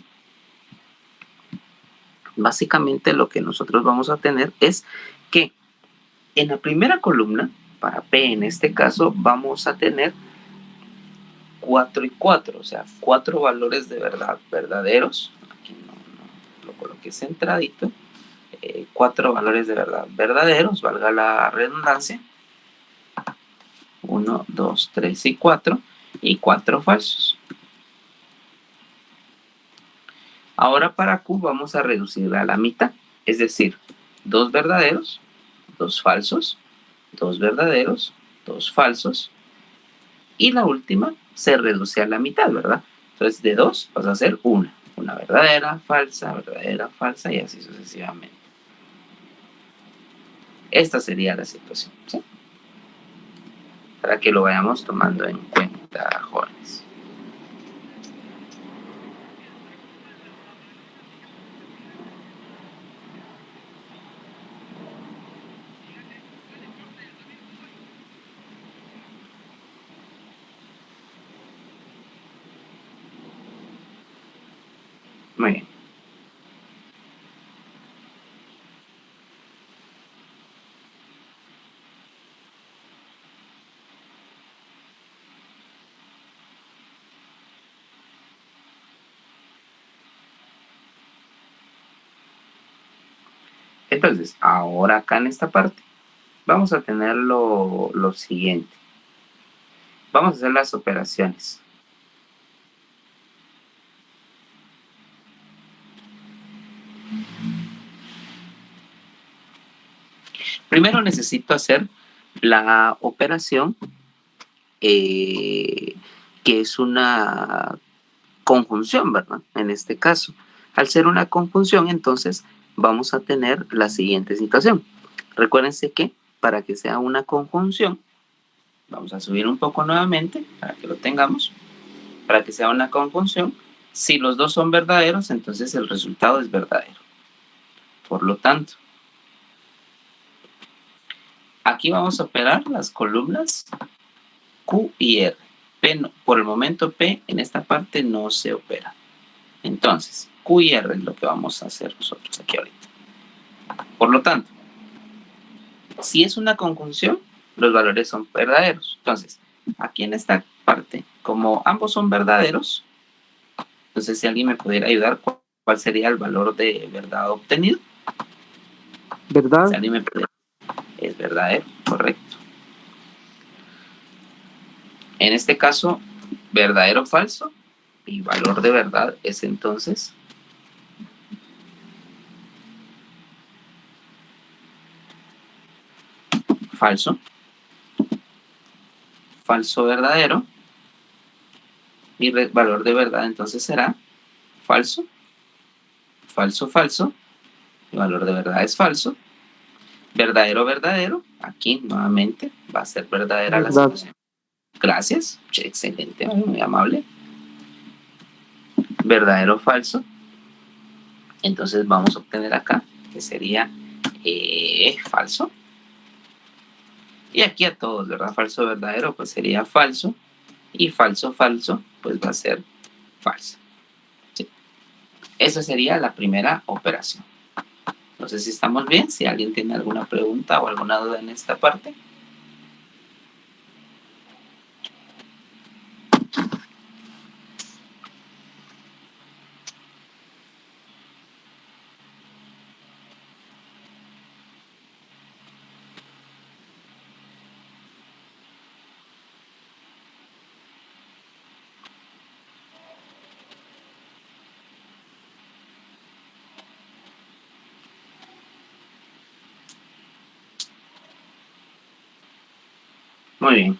básicamente lo que nosotros vamos a tener es que en la primera columna, para P en este caso, vamos a tener 4 y 4, o sea, 4 valores de verdad verdaderos. Aquí no lo coloqué centradito. 4 valores de verdad verdaderos, valga la redundancia. 1, 2, 3 y 4. Y 4 falsos. Ahora para Q vamos a reducirla a la mitad, es decir, 2 verdaderos, 2 falsos, 2 verdaderos, 2 falsos, y la última se reduce a la mitad, ¿verdad? Entonces de 2 pasa a ser una verdadera, falsa, y así sucesivamente. Esta sería la situación, ¿sí? Para que lo vayamos tomando en cuenta, jóvenes. Muy bien. Entonces, ahora acá en esta parte, vamos a tener lo siguiente. Vamos a hacer las operaciones. Primero necesito hacer la operación que es una conjunción, ¿verdad? En este caso. Al ser una conjunción, entonces vamos a tener la siguiente situación. Recuérdense que para que sea una conjunción, vamos a subir un poco nuevamente para que lo tengamos. Para que sea una conjunción, si los dos son verdaderos, entonces el resultado es verdadero. Por lo tanto, aquí vamos a operar las columnas Q y R. P no, por el momento P en esta parte no se opera. Entonces, Q y R es lo que vamos a hacer nosotros aquí ahorita. Por lo tanto, si es una conjunción, los valores son verdaderos. Entonces, aquí en esta parte, como ambos son verdaderos, entonces si alguien me pudiera ayudar, ¿cuál sería el valor de verdad obtenido? ¿Verdad? Si alguien me pudiera... Es verdadero, correcto. En este caso, verdadero o falso, y valor de verdad es entonces falso, falso verdadero, y valor de verdad entonces será falso, falso falso, y valor de verdad es falso, verdadero verdadero, aquí nuevamente va a ser verdadera la ¿Verdad? situación. Gracias, excelente, muy amable. Verdadero falso, entonces vamos a obtener acá que sería falso. Y aquí a todos, ¿verdad? Falso verdadero pues sería falso, y falso falso pues va a ser falso. ¿Sí? Esa sería la primera operación. No sé si estamos bien, si alguien tiene alguna pregunta o alguna duda en esta parte. Muy bien.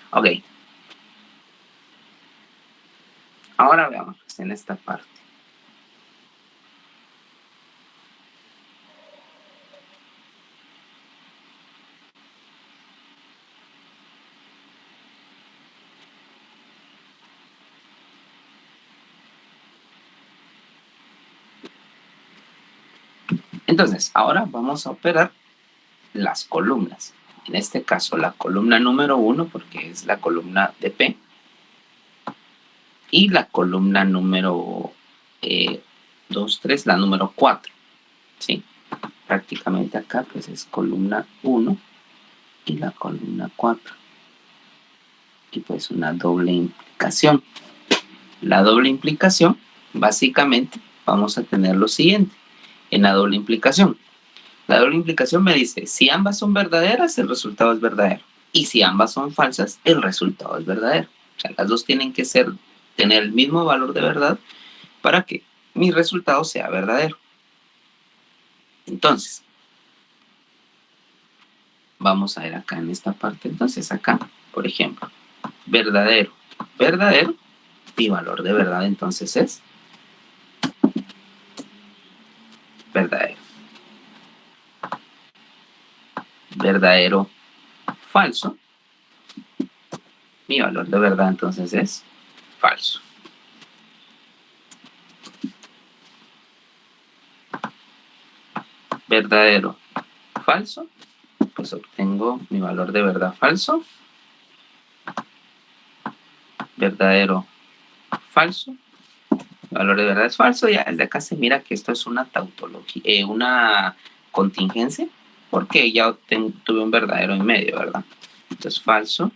Ok. Ahora veamos en esta parte. Entonces, ahora vamos a operar las columnas. En este caso, la columna número 1, porque es la columna de P, y la columna número 2, 3, la número 4. ¿Sí? Prácticamente acá pues es columna 1 y la columna 4. Y pues una doble implicación. La doble implicación, básicamente, vamos a tener lo siguiente. En la doble implicación me dice, si ambas son verdaderas, el resultado es verdadero. Y si ambas son falsas, el resultado es verdadero. O sea, las dos tienen que tener el mismo valor de verdad para que mi resultado sea verdadero. Entonces, vamos a ver acá en esta parte. Entonces, acá, por ejemplo, verdadero, verdadero, mi valor de verdad entonces es verdadero. Verdadero, falso, mi valor de verdad entonces es falso. Verdadero, falso, pues obtengo mi valor de verdad falso. Verdadero, falso, mi valor de verdad es falso. Ya desde acá se mira que esto es una tautología, una contingencia, porque ya tuve un verdadero en medio, ¿verdad? Entonces falso.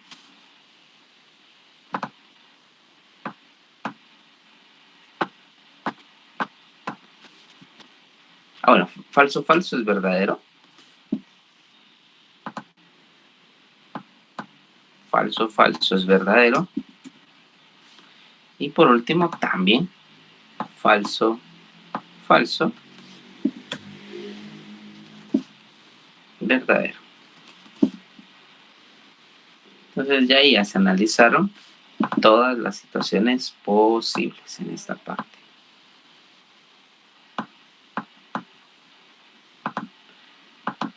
Bueno, falso, falso es verdadero. Falso, falso es verdadero. Y por último, también falso, falso, verdadero. Entonces ya se analizaron todas las situaciones posibles en esta parte.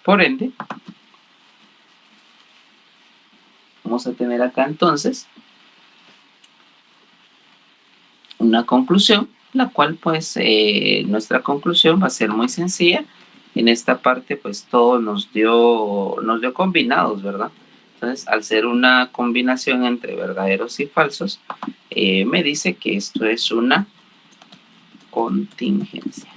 Por ende, vamos a tener acá entonces una conclusión, la cual pues nuestra conclusión va a ser muy sencilla. En esta parte pues todo nos dio combinados, ¿verdad? Entonces, al ser una combinación entre verdaderos y falsos, me dice que esto es una contingencia.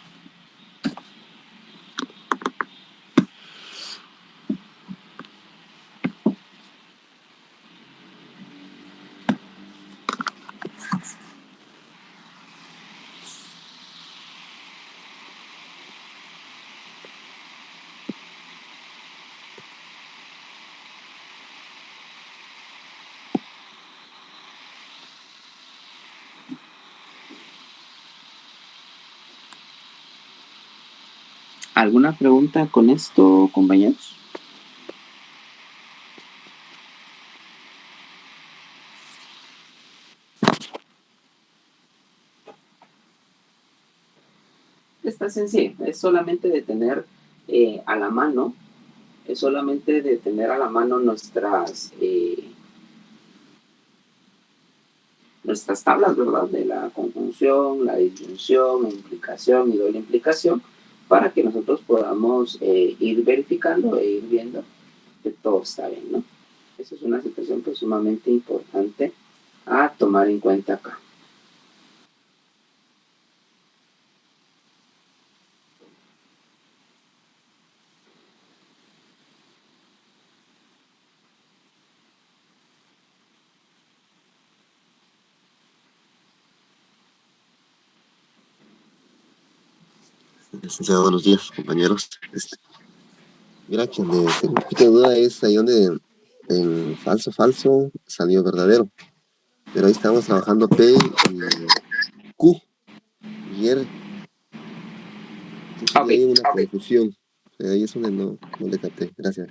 ¿Alguna pregunta con esto, compañeros? Está sencillo, es solamente de tener a la mano, nuestras tablas, ¿verdad? De la conjunción, la disyunción, implicación y doble implicación, para que nosotros podamos ir verificando e ir viendo que todo está bien, ¿no? Esa es una situación pues sumamente importante a tomar en cuenta acá. Licenciado, buenos días, compañeros. Mira, que tengo un poquito de duda es ahí donde en falso, falso salió verdadero. Pero ahí estamos trabajando P y Q y R. Entonces Ok, ahí hay una confusión. Ahí es donde no le capté. Gracias.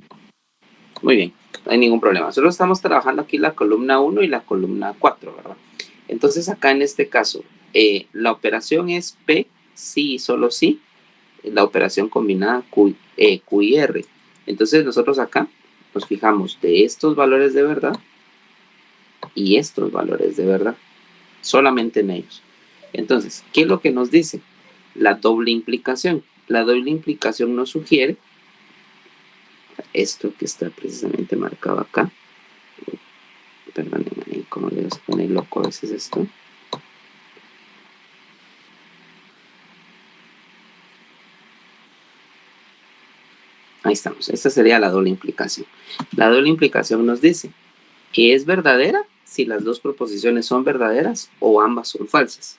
muy bien, no hay ningún problema. Nosotros estamos trabajando aquí la columna 1 y la columna 4, ¿verdad? Entonces acá en este caso, la operación es P, sí y solo sí. La operación combinada Q y R. Entonces nosotros acá nos fijamos de estos valores de verdad y estos valores de verdad, solamente en ellos. Entonces, ¿qué es lo que nos dice? La doble implicación. La doble implicación nos sugiere esto que está precisamente marcado acá. Perdónenme, ¿cómo le vas a poner loco a veces esto? Ahí estamos. Esta sería la doble implicación. La doble implicación nos dice que es verdadera si las dos proposiciones son verdaderas o ambas son falsas.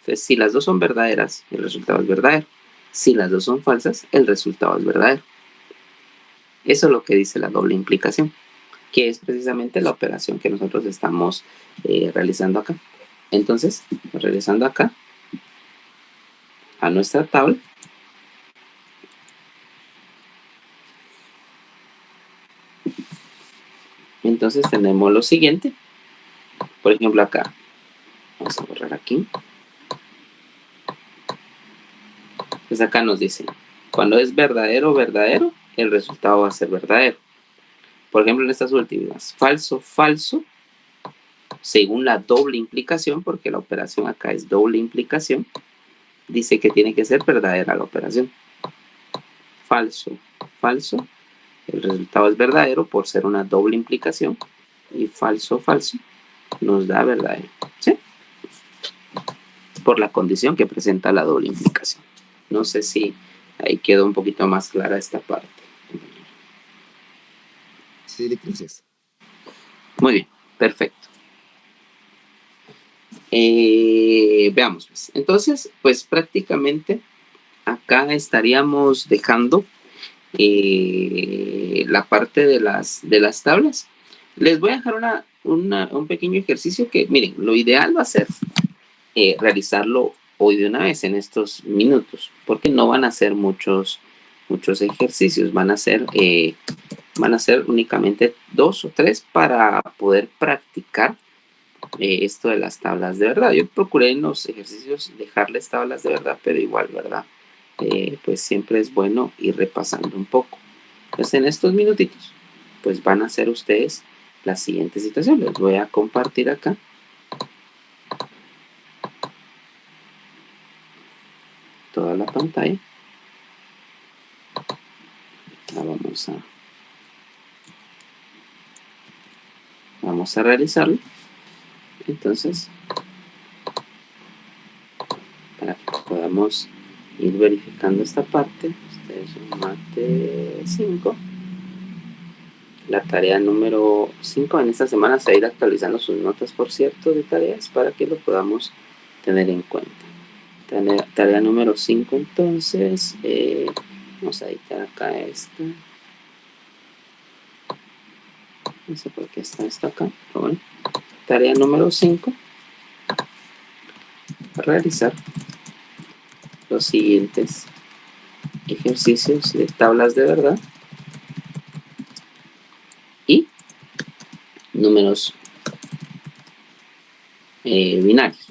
Entonces, si las dos son verdaderas, el resultado es verdadero. Si las dos son falsas, el resultado es verdadero. Eso es lo que dice la doble implicación, que es precisamente la operación que nosotros estamos realizando acá. Entonces, regresando acá a nuestra tabla, entonces tenemos lo siguiente. Por ejemplo, acá, vamos a borrar aquí. Pues acá nos dice, cuando es verdadero, verdadero, el resultado va a ser verdadero. Por ejemplo, en estas últimas, falso, falso, según la doble implicación, porque la operación acá es doble implicación, dice que tiene que ser verdadera la operación. Falso, falso, el resultado es verdadero por ser una doble implicación. Y falso, falso, nos da verdadero, ¿sí? Por la condición que presenta la doble implicación. No sé si ahí quedó un poquito más clara esta parte. Sí, gracias. Muy bien, perfecto. Veamos, pues. Entonces, pues prácticamente acá estaríamos dejando la parte de las tablas. Les voy a dejar un pequeño ejercicio que, miren, lo ideal va a ser realizarlo hoy de una vez en estos minutos, porque no van a ser muchos ejercicios, van a ser únicamente 2 o 3 para poder practicar esto de las tablas de verdad. Yo procuré en los ejercicios dejarles tablas de verdad, pero igual, ¿verdad? Pues siempre es bueno ir repasando un poco. Entonces en estos minutitos, pues van a hacer ustedes la siguiente situación. Les voy a compartir acá toda la pantalla. La vamos a realizarlo. Entonces, para que podamos ir verificando esta parte, ustedes son mate 5. La tarea número 5 en esta semana se va a ir actualizando sus notas, por cierto, de tareas para que lo podamos tener en cuenta. Tarea número 5, entonces, vamos a editar acá esta. No sé por qué está esto acá, pero bueno. Tarea número 5, realizar los siguientes ejercicios de tablas de verdad y números binarios.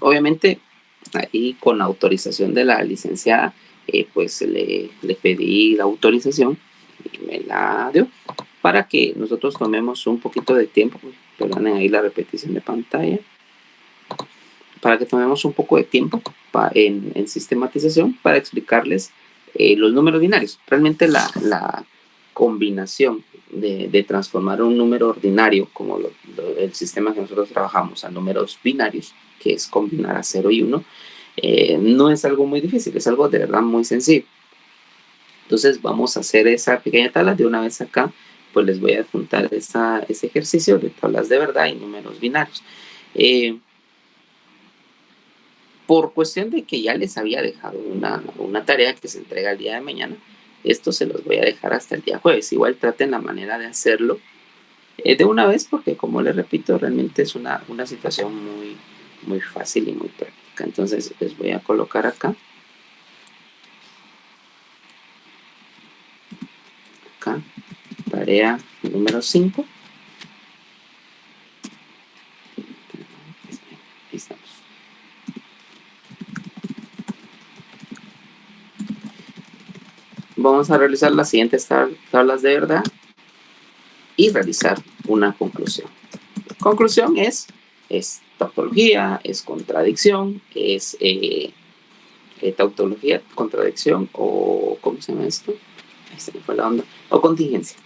Obviamente, ahí con la autorización de la licenciada, pues le pedí la autorización y me la dio para que nosotros tomemos un poquito de tiempo. Perdonen ahí la repetición de pantalla. Para que tomemos un poco de tiempo en sistematización para explicarles los números binarios. Realmente la combinación de transformar un número ordinario, como el sistema que nosotros trabajamos, a números binarios, que es combinar a 0 y 1, no es algo muy difícil, es algo de verdad muy sencillo. Entonces vamos a hacer esa pequeña tabla de una vez acá, pues les voy a adjuntar ese ejercicio de tablas de verdad y números binarios. por cuestión de que ya les había dejado una tarea que se entrega el día de mañana, esto se los voy a dejar hasta el día jueves. Igual traten la manera de hacerlo de una vez, porque como les repito, realmente es una situación muy, muy fácil y muy práctica. Entonces les voy a colocar acá. Acá, tarea número 5. Ahí estamos. Vamos a realizar las siguientes tablas de verdad y realizar una conclusión. Conclusión es tautología, es contradicción, es tautología, contradicción o ¿cómo se llama esto? Ahí se me fue la onda. O contingencia.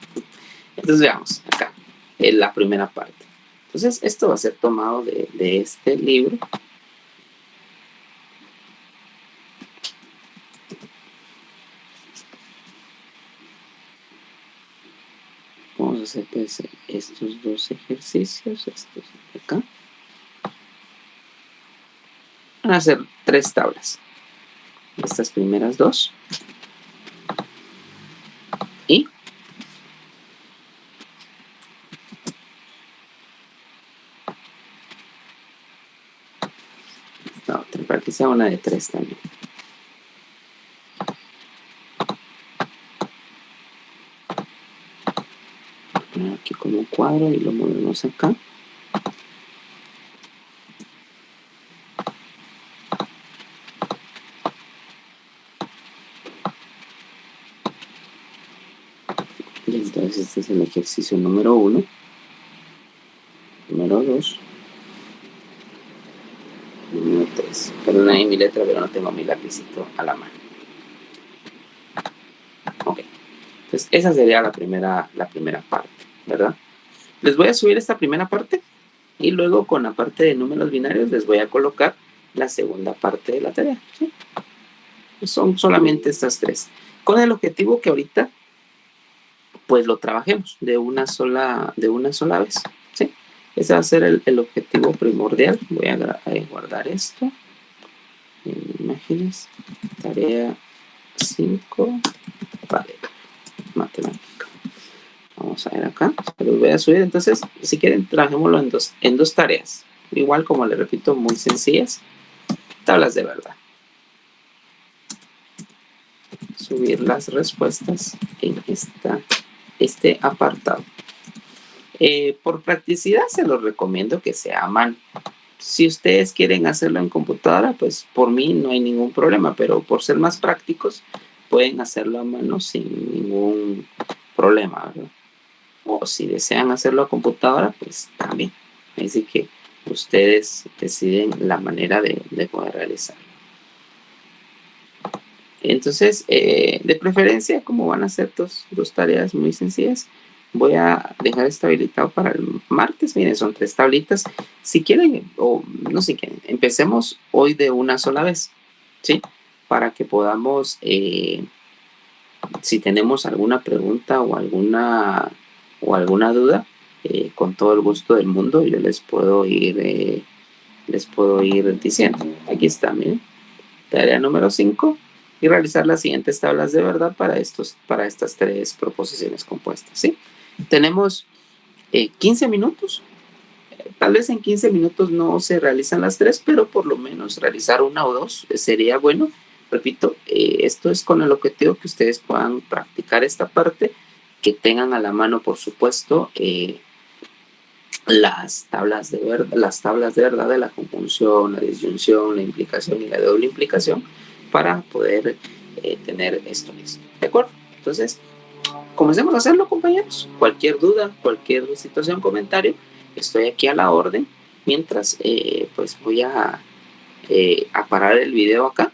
Entonces veamos acá, en la primera parte. Entonces esto va a ser tomado de este libro. Vamos a hacer pues, estos dos ejercicios, estos de acá. Van a hacer 3 tablas. Estas primeras 2. Y esta otra, para que sea una de 3 también. Aquí como un cuadro y lo movemos acá. Y entonces este es el ejercicio número 1, número 2, número 3. Perdón ahí mi letra, pero no tengo mi lapicito a la mano. Ok, entonces esa sería la primera parte, ¿verdad? Les voy a subir esta primera parte y luego con la parte de números binarios les voy a colocar la segunda parte de la tarea, ¿sí? Son solamente estas 3, con el objetivo que ahorita pues lo trabajemos de una sola vez, ¿sí? Ese va a ser el objetivo primordial. Voy a guardar esto en imágenes, tarea 5, vale, matemática. Vamos a ver acá, se los voy a subir. Entonces, si quieren, trabajémoslo en dos tareas. Igual, como les repito, muy sencillas. Tablas de verdad. Subir las respuestas en este apartado. Por practicidad, se los recomiendo que sea a mano. Si ustedes quieren hacerlo en computadora, pues por mí no hay ningún problema, pero por ser más prácticos, pueden hacerlo a mano sin ningún problema, ¿verdad? O si desean hacerlo a computadora, pues también. Así que ustedes deciden la manera de poder realizarlo. Entonces, de preferencia, como van a ser dos tareas muy sencillas, voy a dejar esto habilitado para el martes. Miren, son 3 tablitas. Si quieren, o no si quieren, empecemos hoy de una sola vez, ¿sí? Para que podamos, si tenemos alguna pregunta o alguna duda, con todo el gusto del mundo, yo les puedo ir diciendo. Aquí está, miren. Tarea número 5. Y realizar las siguientes tablas de verdad para estas 3 proposiciones compuestas, ¿sí? Tenemos 15 minutos. Tal vez en 15 minutos no se realizan las 3, pero por lo menos realizar 1 o 2 sería bueno. Repito, esto es con el objetivo que ustedes puedan practicar esta parte, que tengan a la mano, por supuesto, las tablas de verdad de la conjunción, la disyunción, la implicación y la doble implicación, para poder tener esto listo. ¿De acuerdo? Entonces, comencemos a hacerlo, compañeros. Cualquier duda, cualquier situación, comentario, estoy aquí a la orden. Mientras, pues voy a parar el video acá.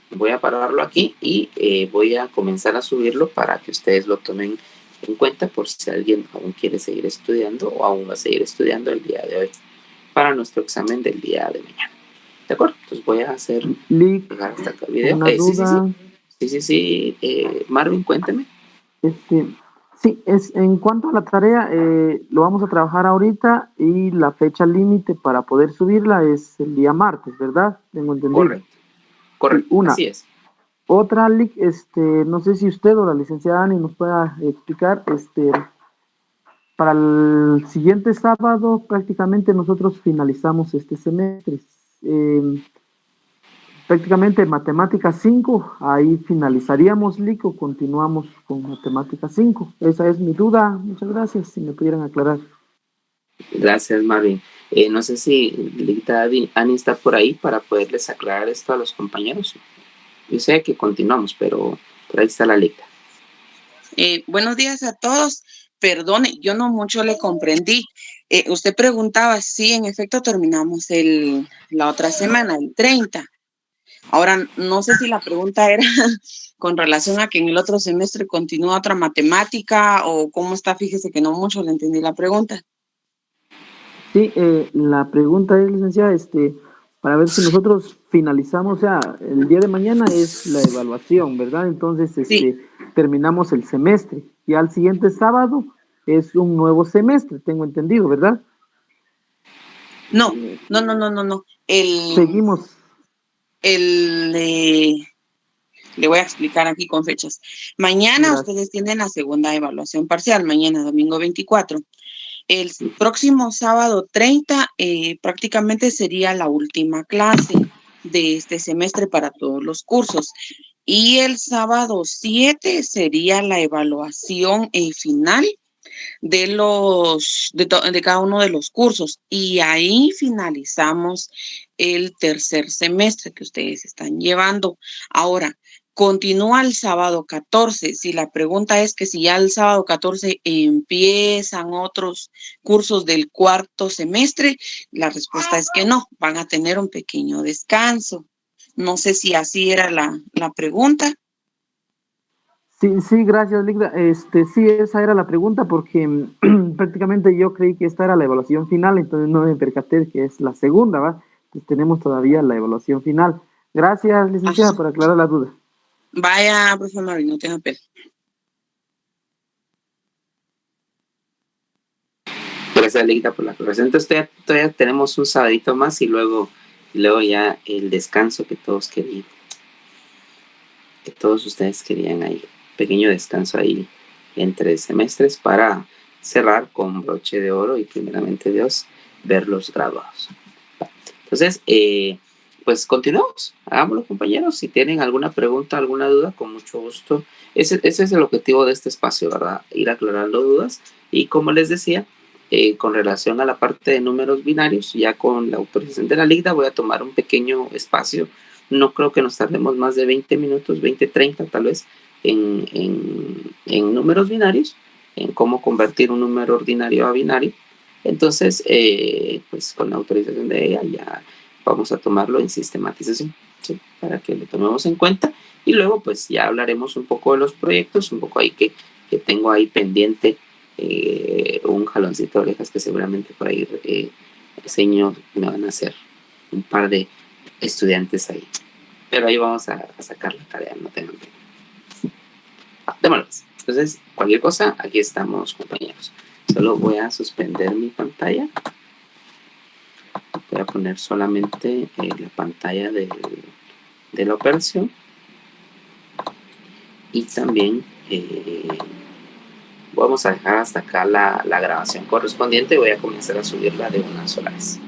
Voy a pararlo aquí y voy a comenzar a subirlo para que ustedes lo tomen en cuenta por si alguien aún quiere seguir estudiando o aún va a seguir estudiando el día de hoy para nuestro examen del día de mañana. ¿De acuerdo? Entonces voy a dejar hasta acá el video. Una duda. Sí. Marvin, cuénteme. Sí, en cuanto a la tarea, lo vamos a trabajar ahorita y la fecha límite para poder subirla es el día martes, ¿verdad? Tengo entendido. Correcto, Sí, correcto, una. así es. Otra, no sé si usted o la licenciada Ani nos pueda explicar, para el siguiente sábado prácticamente nosotros finalizamos este semestre. Eh, Prácticamente matemática 5 ahí finalizaríamos, Lico, continuamos con matemática 5. Esa es mi duda. Muchas gracias, si me pudieran aclarar. Gracias, Marvin. No sé si Lita Ani está por ahí para poderles aclarar esto a los compañeros. Yo sé que continuamos, pero por ahí está la Lita. Buenos días a todos. Perdone, yo no mucho le comprendí. Usted preguntaba si en efecto terminamos la otra semana, el 30. Ahora, no sé si la pregunta era con relación a que en el otro semestre continúa otra matemática o cómo está. Fíjese que no mucho le entendí la pregunta. Sí, la pregunta es, licenciada, para ver si nosotros finalizamos, o sea, el día de mañana es la evaluación, ¿verdad? Entonces, Sí, terminamos el semestre y al siguiente sábado es un nuevo semestre, tengo entendido, ¿verdad? no. Seguimos. Le voy a explicar aquí con fechas. Mañana Gracias. ustedes tienen la segunda evaluación parcial, mañana domingo 24. El próximo sábado 30 prácticamente sería la última clase de este semestre para todos los cursos. Y el sábado 7 sería la evaluación final de cada uno de los cursos. Y ahí finalizamos el tercer semestre que ustedes están llevando. Ahora, continúa el sábado 14. Si la pregunta es que si ya el sábado 14 empiezan otros cursos del cuarto semestre, la respuesta es que no, van a tener un pequeño descanso. No sé si así era la pregunta. Sí, sí, gracias, Ligda. Sí, esa era la pregunta porque prácticamente yo creí que esta era la evaluación final, entonces no me percaté que es la segunda, ¿va? Entonces tenemos todavía la evaluación final. Gracias, licenciada, Ajá. por aclarar la duda. Vaya, profesor Marín, no tenga pena. Gracias, Lita, por la aclaración. Entonces todavía tenemos un sabadito más y luego ya el descanso que todos querían, que todos ustedes querían ahí. Pequeño descanso ahí entre semestres para cerrar con broche de oro y primeramente Dios ver los graduados. Entonces, pues continuamos, hagámoslo, compañeros. Si tienen alguna pregunta, alguna duda, con mucho gusto. Ese es el objetivo de este espacio, ¿verdad? Ir aclarando dudas. Y como les decía, con relación a la parte de números binarios, ya con la autorización de la Ligda, voy a tomar un pequeño espacio. No creo que nos tardemos más de 20 minutos, 20, 30 tal vez, en números binarios, en cómo convertir un número ordinario a binario. Entonces, pues con la autorización de ella ya vamos a tomarlo en sistematización, ¿sí? Para que lo tomemos en cuenta y luego pues ya hablaremos un poco de los proyectos, un poco ahí que tengo ahí pendiente un jaloncito de orejas que seguramente por ahí señor me van a hacer un par de estudiantes ahí. Pero ahí vamos a sacar la tarea, no tengan pena. Démoslo. Entonces, cualquier cosa, aquí estamos, compañeros. Solo voy a suspender mi pantalla. Voy a poner solamente la pantalla de la operación. Y también vamos a dejar hasta acá la grabación correspondiente. Voy a comenzar a subirla de una sola vez.